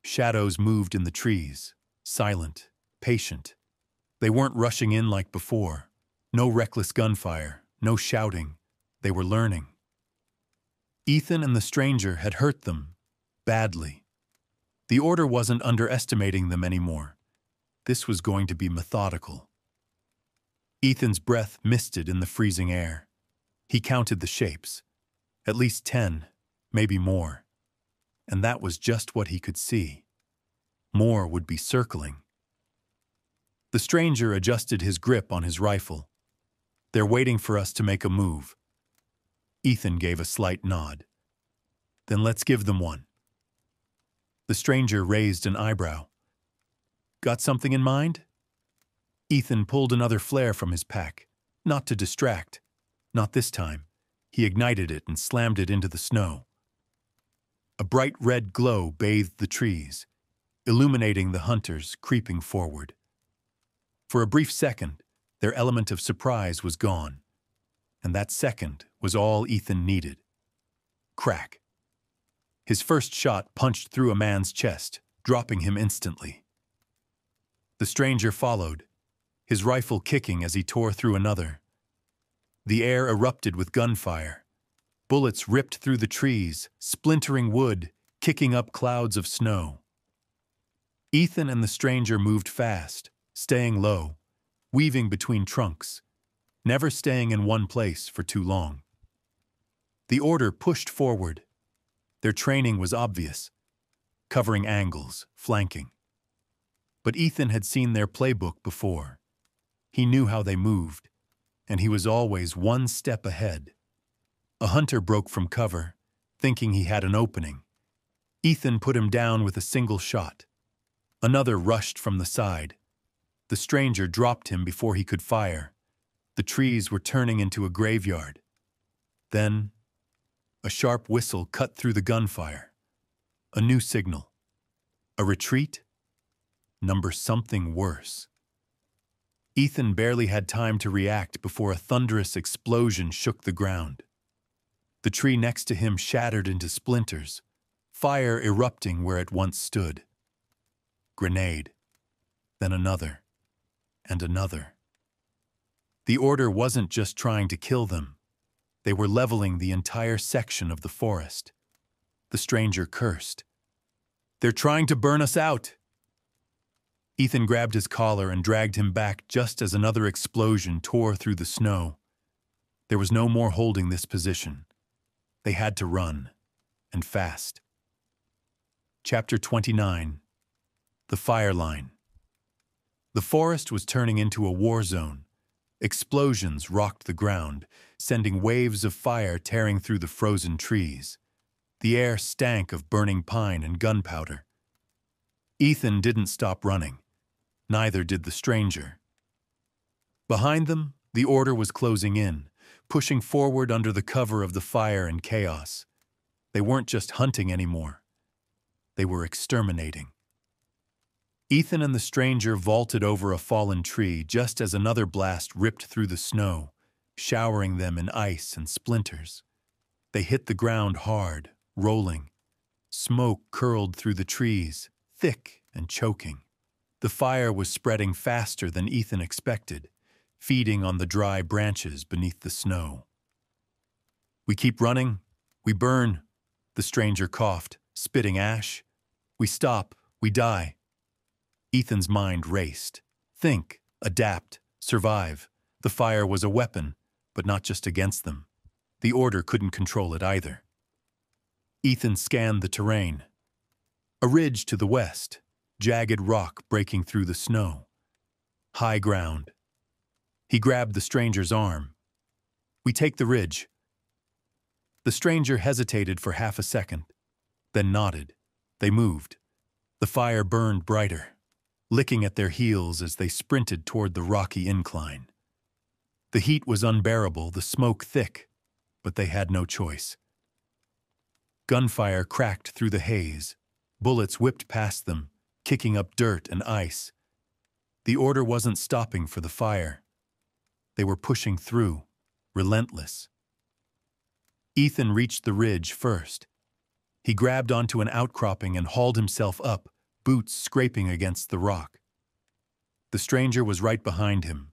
Shadows moved in the trees, silent, patient. They weren't rushing in like before. No reckless gunfire, no shouting. They were learning. Ethan and the stranger had hurt them, badly. The order wasn't underestimating them anymore. This was going to be methodical. Ethan's breath misted in the freezing air. He counted the shapes. At least 10, maybe more. And that was just what he could see. More would be circling. The stranger adjusted his grip on his rifle. They're waiting for us to make a move. Ethan gave a slight nod. Then let's give them one. The stranger raised an eyebrow. Got something in mind? Ethan pulled another flare from his pack, not to distract. Not this time. He ignited it and slammed it into the snow. A bright red glow bathed the trees, illuminating the hunters creeping forward. For a brief second, their element of surprise was gone, and that second was all Ethan needed. Crack. His first shot punched through a man's chest, dropping him instantly. The stranger followed, his rifle kicking as he tore through another. The air erupted with gunfire. Bullets ripped through the trees, splintering wood, kicking up clouds of snow. Ethan and the stranger moved fast, staying low, weaving between trunks, never staying in one place for too long. The order pushed forward. Their training was obvious, covering angles, flanking. But Ethan had seen their playbook before. He knew how they moved, and he was always one step ahead. A hunter broke from cover, thinking he had an opening. Ethan put him down with a single shot. Another rushed from the side. The stranger dropped him before he could fire. The trees were turning into a graveyard. Then, a sharp whistle cut through the gunfire. A new signal. A retreat? Number something worse. Ethan barely had time to react before a thunderous explosion shook the ground. The tree next to him shattered into splinters, fire erupting where it once stood. Grenade. Then another. And another. The order wasn't just trying to kill them. They were leveling the entire section of the forest. The stranger cursed. "They're trying to burn us out!" Ethan grabbed his collar and dragged him back just as another explosion tore through the snow. There was no more holding this position. They had to run, and fast. Chapter 29. The Fireline. The forest was turning into a war zone. Explosions rocked the ground, sending waves of fire tearing through the frozen trees. The air stank of burning pine and gunpowder. Ethan didn't stop running. Neither did the stranger. Behind them, the order was closing in, pushing forward under the cover of the fire and chaos. They weren't just hunting anymore. They were exterminating. Ethan and the stranger vaulted over a fallen tree just as another blast ripped through the snow, showering them in ice and splinters. They hit the ground hard, rolling. Smoke curled through the trees, thick and choking. The fire was spreading faster than Ethan expected, feeding on the dry branches beneath the snow. "We keep running, we burn," the stranger coughed, spitting ash. "We stop, we die." Ethan's mind raced. Think, adapt, survive. The fire was a weapon, but not just against them. The order couldn't control it either. Ethan scanned the terrain. A ridge to the west, jagged rock breaking through the snow. High ground. He grabbed the stranger's arm. "We take the ridge." The stranger hesitated for half a second, then nodded. They moved. The fire burned brighter, licking at their heels as they sprinted toward the rocky incline. The heat was unbearable, the smoke thick, but they had no choice. Gunfire cracked through the haze. Bullets whipped past them, kicking up dirt and ice. The order wasn't stopping for the fire. They were pushing through, relentless. Ethan reached the ridge first. He grabbed onto an outcropping and hauled himself up, boots scraping against the rock. The stranger was right behind him,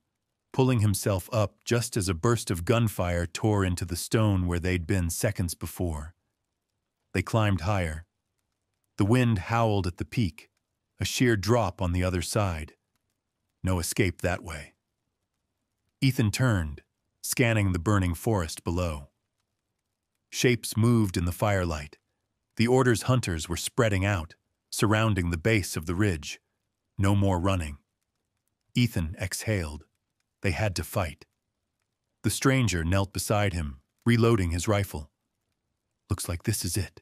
pulling himself up just as a burst of gunfire tore into the stone where they'd been seconds before. They climbed higher. The wind howled at the peak, a sheer drop on the other side. No escape that way. Ethan turned, scanning the burning forest below. Shapes moved in the firelight. The order's hunters were spreading out, surrounding the base of the ridge. No more running. Ethan exhaled. They had to fight. The stranger knelt beside him, reloading his rifle. "Looks like this is it."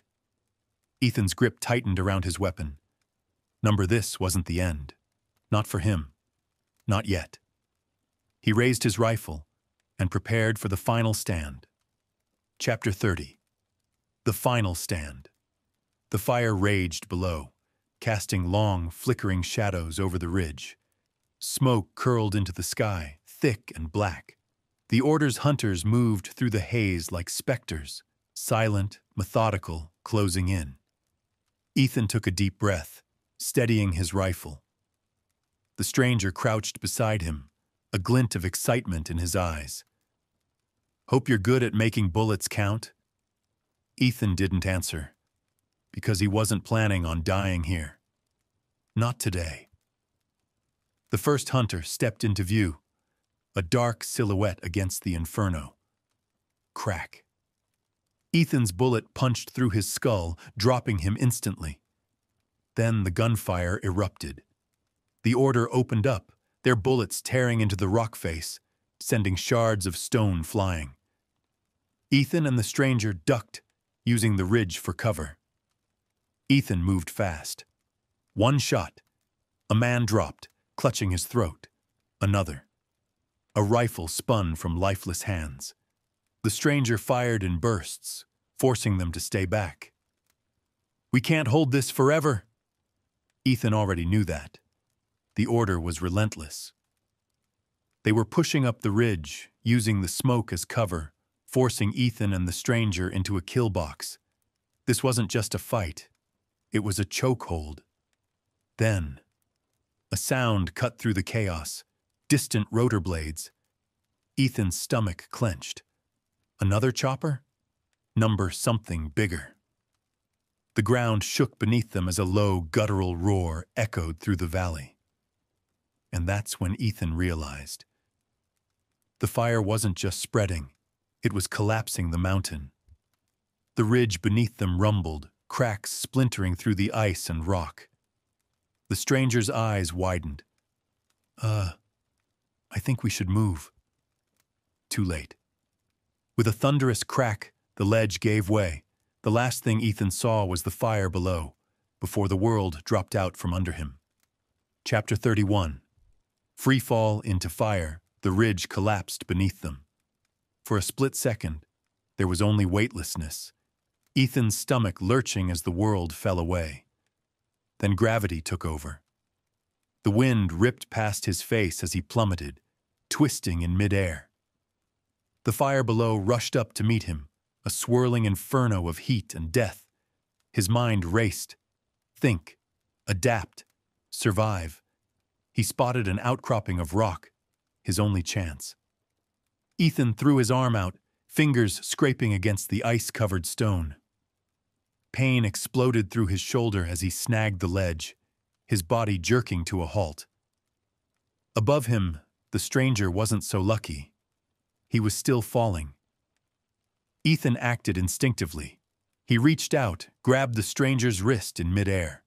Ethan's grip tightened around his weapon. This wasn't the end. Not for him. Not yet. He raised his rifle and prepared for the final stand. Chapter 30. The Final Stand. The fire raged below, casting long, flickering shadows over the ridge. Smoke curled into the sky, thick and black. The order's hunters moved through the haze like specters, silent, methodical, closing in. Ethan took a deep breath, steadying his rifle. The stranger crouched beside him, a glint of excitement in his eyes. "Hope you're good at making bullets count." Ethan didn't answer, because he wasn't planning on dying here. Not today. The first hunter stepped into view, a dark silhouette against the inferno. Crack. Ethan's bullet punched through his skull, dropping him instantly. Then the gunfire erupted. The order opened up, their bullets tearing into the rock face, sending shards of stone flying. Ethan and the stranger ducked, using the ridge for cover. Ethan moved fast. One shot. A man dropped, clutching his throat. Another. A rifle spun from lifeless hands. The stranger fired in bursts, forcing them to stay back. "We can't hold this forever." Ethan already knew that. The order was relentless. They were pushing up the ridge, using the smoke as cover, forcing Ethan and the stranger into a kill box. This wasn't just a fight. It was a chokehold. Then, a sound cut through the chaos. Distant rotor blades. Ethan's stomach clenched. Another chopper? Number something bigger. The ground shook beneath them as a low, guttural roar echoed through the valley. And that's when Ethan realized. The fire wasn't just spreading, it was collapsing the mountain. The ridge beneath them rumbled, cracks splintering through the ice and rock. The stranger's eyes widened. I think we should move." Too late. With a thunderous crack, the ledge gave way. The last thing Ethan saw was the fire below, before the world dropped out from under him. Chapter 31. Freefall into fire, the ridge collapsed beneath them. For a split second, there was only weightlessness, Ethan's stomach lurching as the world fell away. Then gravity took over. The wind ripped past his face as he plummeted, twisting in midair. The fire below rushed up to meet him, a swirling inferno of heat and death. His mind raced. Think, adapt, survive. He spotted an outcropping of rock, his only chance. Ethan threw his arm out, fingers scraping against the ice-covered stone. Pain exploded through his shoulder as he snagged the ledge, his body jerking to a halt. Above him, the stranger wasn't so lucky. He was still falling. Ethan acted instinctively. He reached out, grabbed the stranger's wrist in midair.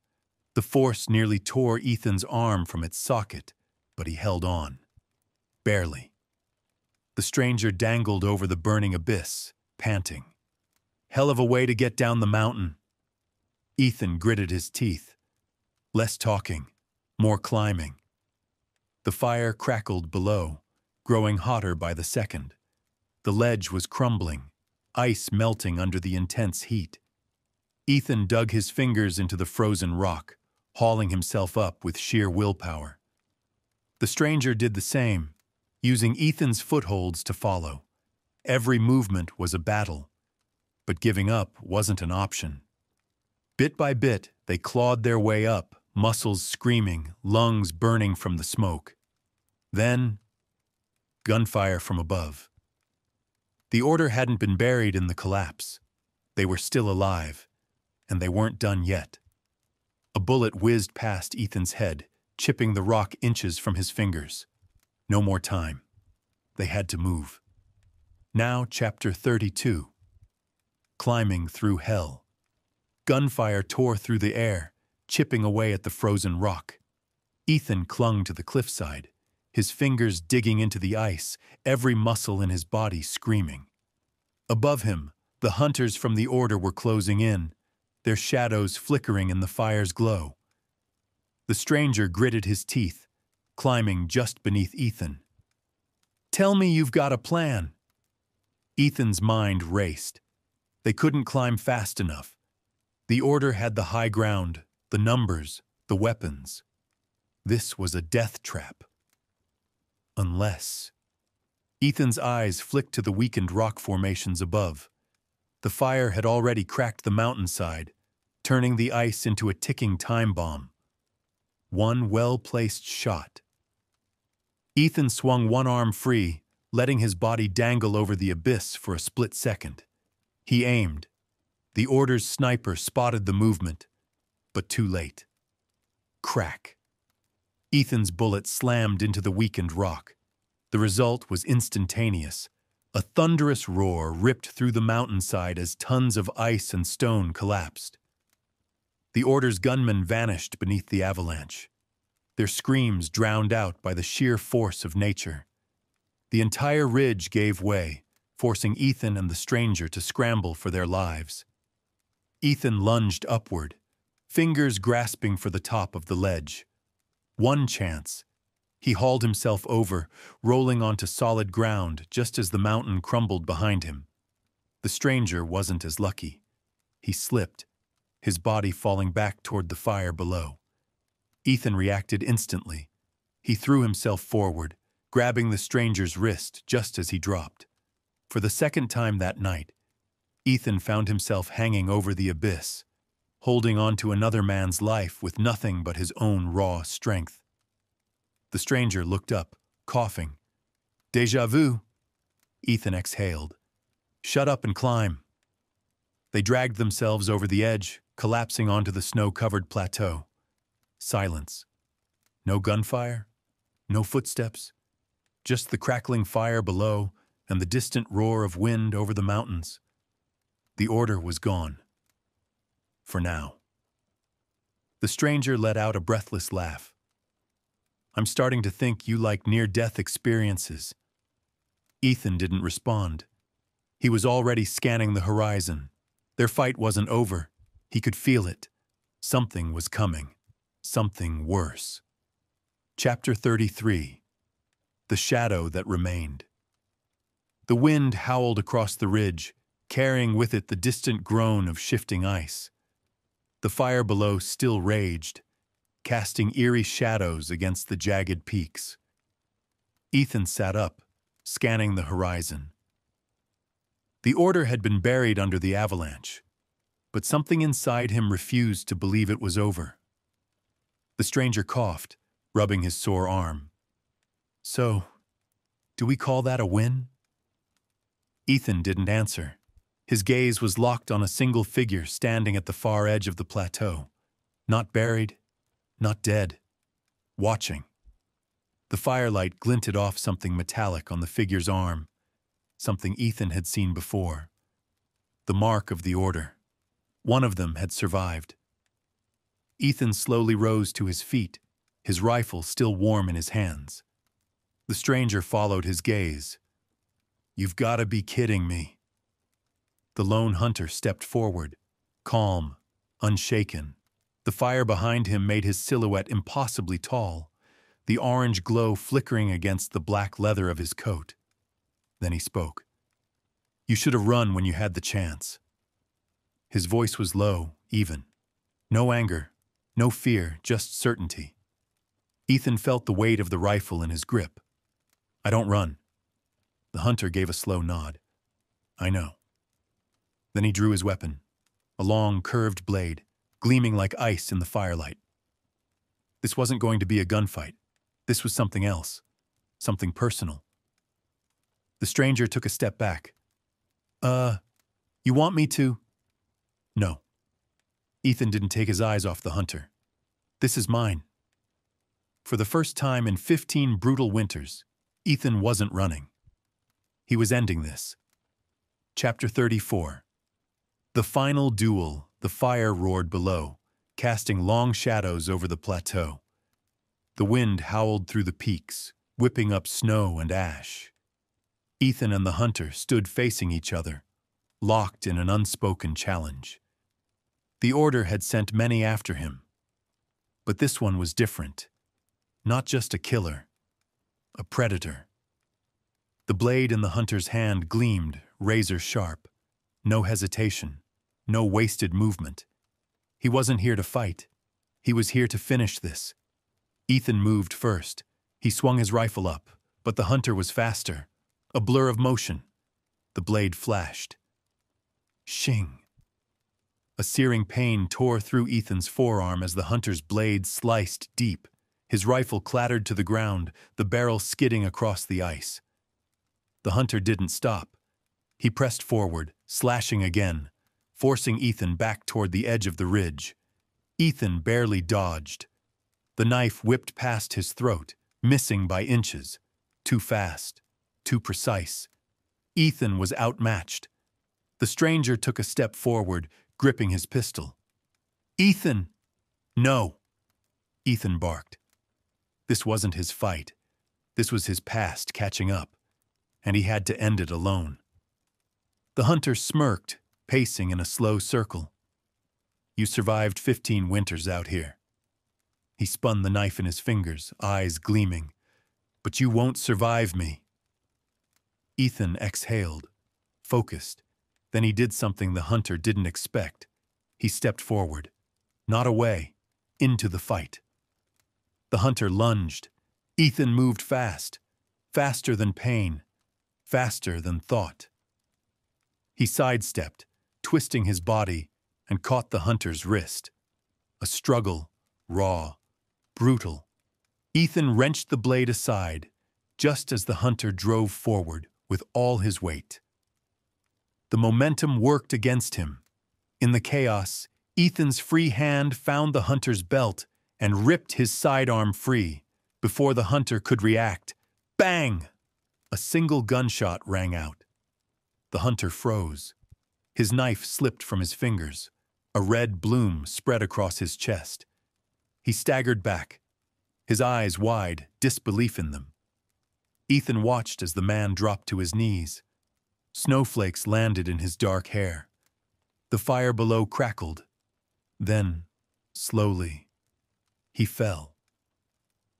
The force nearly tore Ethan's arm from its socket, but he held on. Barely. The stranger dangled over the burning abyss, panting. Hell of a way to get down the mountain. Ethan gritted his teeth. Less talking, more climbing. The fire crackled below, growing hotter by the second. The ledge was crumbling, ice melting under the intense heat. Ethan dug his fingers into the frozen rock, hauling himself up with sheer willpower. The stranger did the same, using Ethan's footholds to follow. Every movement was a battle, but giving up wasn't an option. Bit by bit, they clawed their way up, muscles screaming, lungs burning from the smoke. Then, gunfire from above. The order hadn't been buried in the collapse. They were still alive, and they weren't done yet. A bullet whizzed past Ethan's head, chipping the rock inches from his fingers. No more time. They had to move. Now, Chapter 32. Climbing through hell. Gunfire tore through the air, chipping away at the frozen rock. Ethan clung to the cliffside, his fingers digging into the ice, every muscle in his body screaming. Above him, the hunters from the order were closing in, their shadows flickering in the fire's glow. The stranger gritted his teeth, climbing just beneath Ethan. "Tell me you've got a plan." Ethan's mind raced. They couldn't climb fast enough. The order had the high ground, the numbers, the weapons. This was a death trap. Unless... Ethan's eyes flicked to the weakened rock formations above. The fire had already cracked the mountainside, turning the ice into a ticking time bomb. One well-placed shot. Ethan swung one arm free, letting his body dangle over the abyss for a split second. He aimed. The order's sniper spotted the movement, but too late. Crack. Ethan's bullet slammed into the weakened rock. The result was instantaneous. A thunderous roar ripped through the mountainside as tons of ice and stone collapsed. The order's gunmen vanished beneath the avalanche, their screams drowned out by the sheer force of nature. The entire ridge gave way, forcing Ethan and the stranger to scramble for their lives. Ethan lunged upward, fingers grasping for the top of the ledge. One chance. He hauled himself over, rolling onto solid ground just as the mountain crumbled behind him. The stranger wasn't as lucky. He slipped, his body falling back toward the fire below. Ethan reacted instantly. He threw himself forward, grabbing the stranger's wrist just as he dropped. For the second time that night, Ethan found himself hanging over the abyss, holding on to another man's life with nothing but his own raw strength. The stranger looked up, coughing. "Déjà vu," Ethan exhaled. "Shut up and climb." They dragged themselves over the edge, collapsing onto the snow-covered plateau. Silence. No gunfire, no footsteps, just the crackling fire below and the distant roar of wind over the mountains. The order was gone. For now. The stranger let out a breathless laugh. "I'm starting to think you like near-death experiences." Ethan didn't respond. He was already scanning the horizon. Their fight wasn't over. He could feel it. Something was coming. Something worse. Chapter 33. The Shadow That Remained. The wind howled across the ridge, carrying with it the distant groan of shifting ice. The fire below still raged, casting eerie shadows against the jagged peaks. Ethan sat up, scanning the horizon. The order had been buried under the avalanche, but something inside him refused to believe it was over. The stranger coughed, rubbing his sore arm. "So, do we call that a win?" Ethan didn't answer. His gaze was locked on a single figure standing at the far edge of the plateau. Not buried, not dead. Watching. The firelight glinted off something metallic on the figure's arm, something Ethan had seen before. The mark of the order. One of them had survived. Ethan slowly rose to his feet, his rifle still warm in his hands. The stranger followed his gaze. "You've got to be kidding me." The lone hunter stepped forward, calm, unshaken. The fire behind him made his silhouette impossibly tall, the orange glow flickering against the black leather of his coat. Then he spoke. "You should have run when you had the chance." His voice was low, even. No anger, no fear, just certainty. Ethan felt the weight of the rifle in his grip. "I don't run." The hunter gave a slow nod. "I know." Then he drew his weapon, a long, curved blade, gleaming like ice in the firelight. This wasn't going to be a gunfight. This was something else, something personal. The stranger took a step back. You want me to?" "No." Ethan didn't take his eyes off the hunter. "This is mine." For the first time in 15 brutal winters, Ethan wasn't running. He was ending this. Chapter 34. The final duel. The fire roared below, casting long shadows over the plateau. The wind howled through the peaks, whipping up snow and ash. Ethan and the hunter stood facing each other, locked in an unspoken challenge. The order had sent many after him. But this one was different. Not just a killer, a predator. The blade in the hunter's hand gleamed, razor sharp. No hesitation, no wasted movement. He wasn't here to fight. He was here to finish this. Ethan moved first. He swung his rifle up, but the hunter was faster. A blur of motion. The blade flashed. Shing. A searing pain tore through Ethan's forearm as the hunter's blade sliced deep. His rifle clattered to the ground, the barrel skidding across the ice. The hunter didn't stop. He pressed forward, slashing again, forcing Ethan back toward the edge of the ridge. Ethan barely dodged. The knife whipped past his throat, missing by inches. Too fast, too precise. Ethan was outmatched. The stranger took a step forward, gripping his pistol. "Ethan!" "No!" Ethan barked. This wasn't his fight. This was his past catching up, and he had to end it alone. The hunter smirked, pacing in a slow circle. You survived 15 winters out here. He spun the knife in his fingers, eyes gleaming. But you won't survive me. Ethan exhaled, focused. Then he did something the hunter didn't expect. He stepped forward, not away, into the fight. The hunter lunged. Ethan moved fast, faster than pain, faster than thought. He sidestepped, twisting his body, and caught the hunter's wrist. A struggle, raw, brutal. Ethan wrenched the blade aside, just as the hunter drove forward with all his weight. The momentum worked against him. In the chaos, Ethan's free hand found the hunter's belt and ripped his sidearm free. Before the hunter could react, bang! A single gunshot rang out. The hunter froze. His knife slipped from his fingers. A red bloom spread across his chest. He staggered back, his eyes wide, disbelief in them. Ethan watched as the man dropped to his knees. Snowflakes landed in his dark hair. The fire below crackled. Then, slowly, he fell.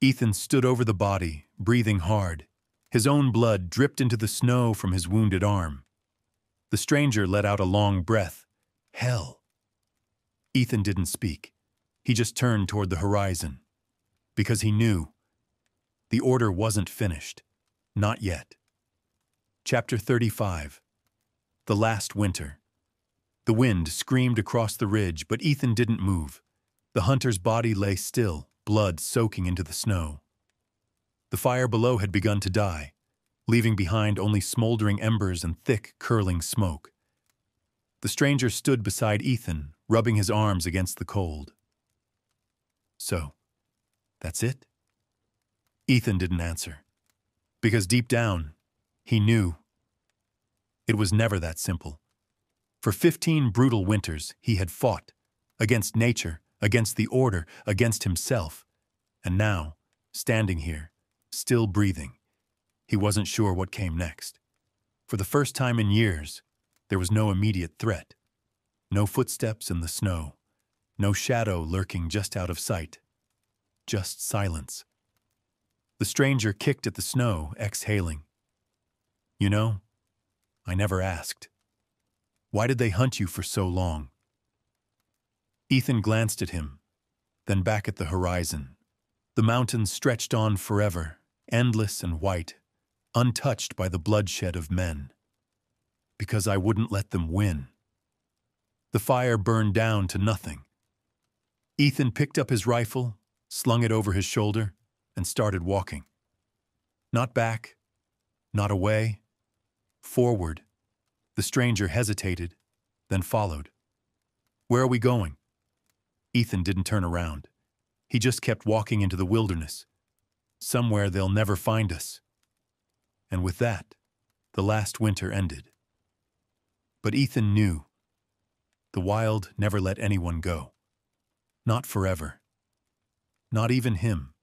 Ethan stood over the body, breathing hard. His own blood dripped into the snow from his wounded arm. The stranger let out a long breath. Hell. Ethan didn't speak. He just turned toward the horizon. Because he knew the order wasn't finished. Not yet. Chapter 35. The Last Winter. The wind screamed across the ridge, but Ethan didn't move. The hunter's body lay still, blood soaking into the snow. The fire below had begun to die, leaving behind only smoldering embers and thick, curling smoke. The stranger stood beside Ethan, rubbing his arms against the cold. So, that's it? Ethan didn't answer, because deep down, he knew. It was never that simple. For 15 brutal winters, he had fought, against nature, against the order, against himself. And now, standing here, still breathing, he wasn't sure what came next. For the first time in years, there was no immediate threat. No footsteps in the snow. No shadow lurking just out of sight. Just silence. The stranger kicked at the snow, exhaling. You know, I never asked. Why did they hunt you for so long? Ethan glanced at him, then back at the horizon. The mountains stretched on forever, endless and white, untouched by the bloodshed of men. Because I wouldn't let them win. The fire burned down to nothing. Ethan picked up his rifle, slung it over his shoulder, and started walking. Not back, not away, forward. The stranger hesitated, then followed. Where are we going? Ethan didn't turn around. He just kept walking into the wilderness. Somewhere they'll never find us. And with that, the last winter ended. But Ethan knew. The wild never let anyone go. Not forever. Not even him.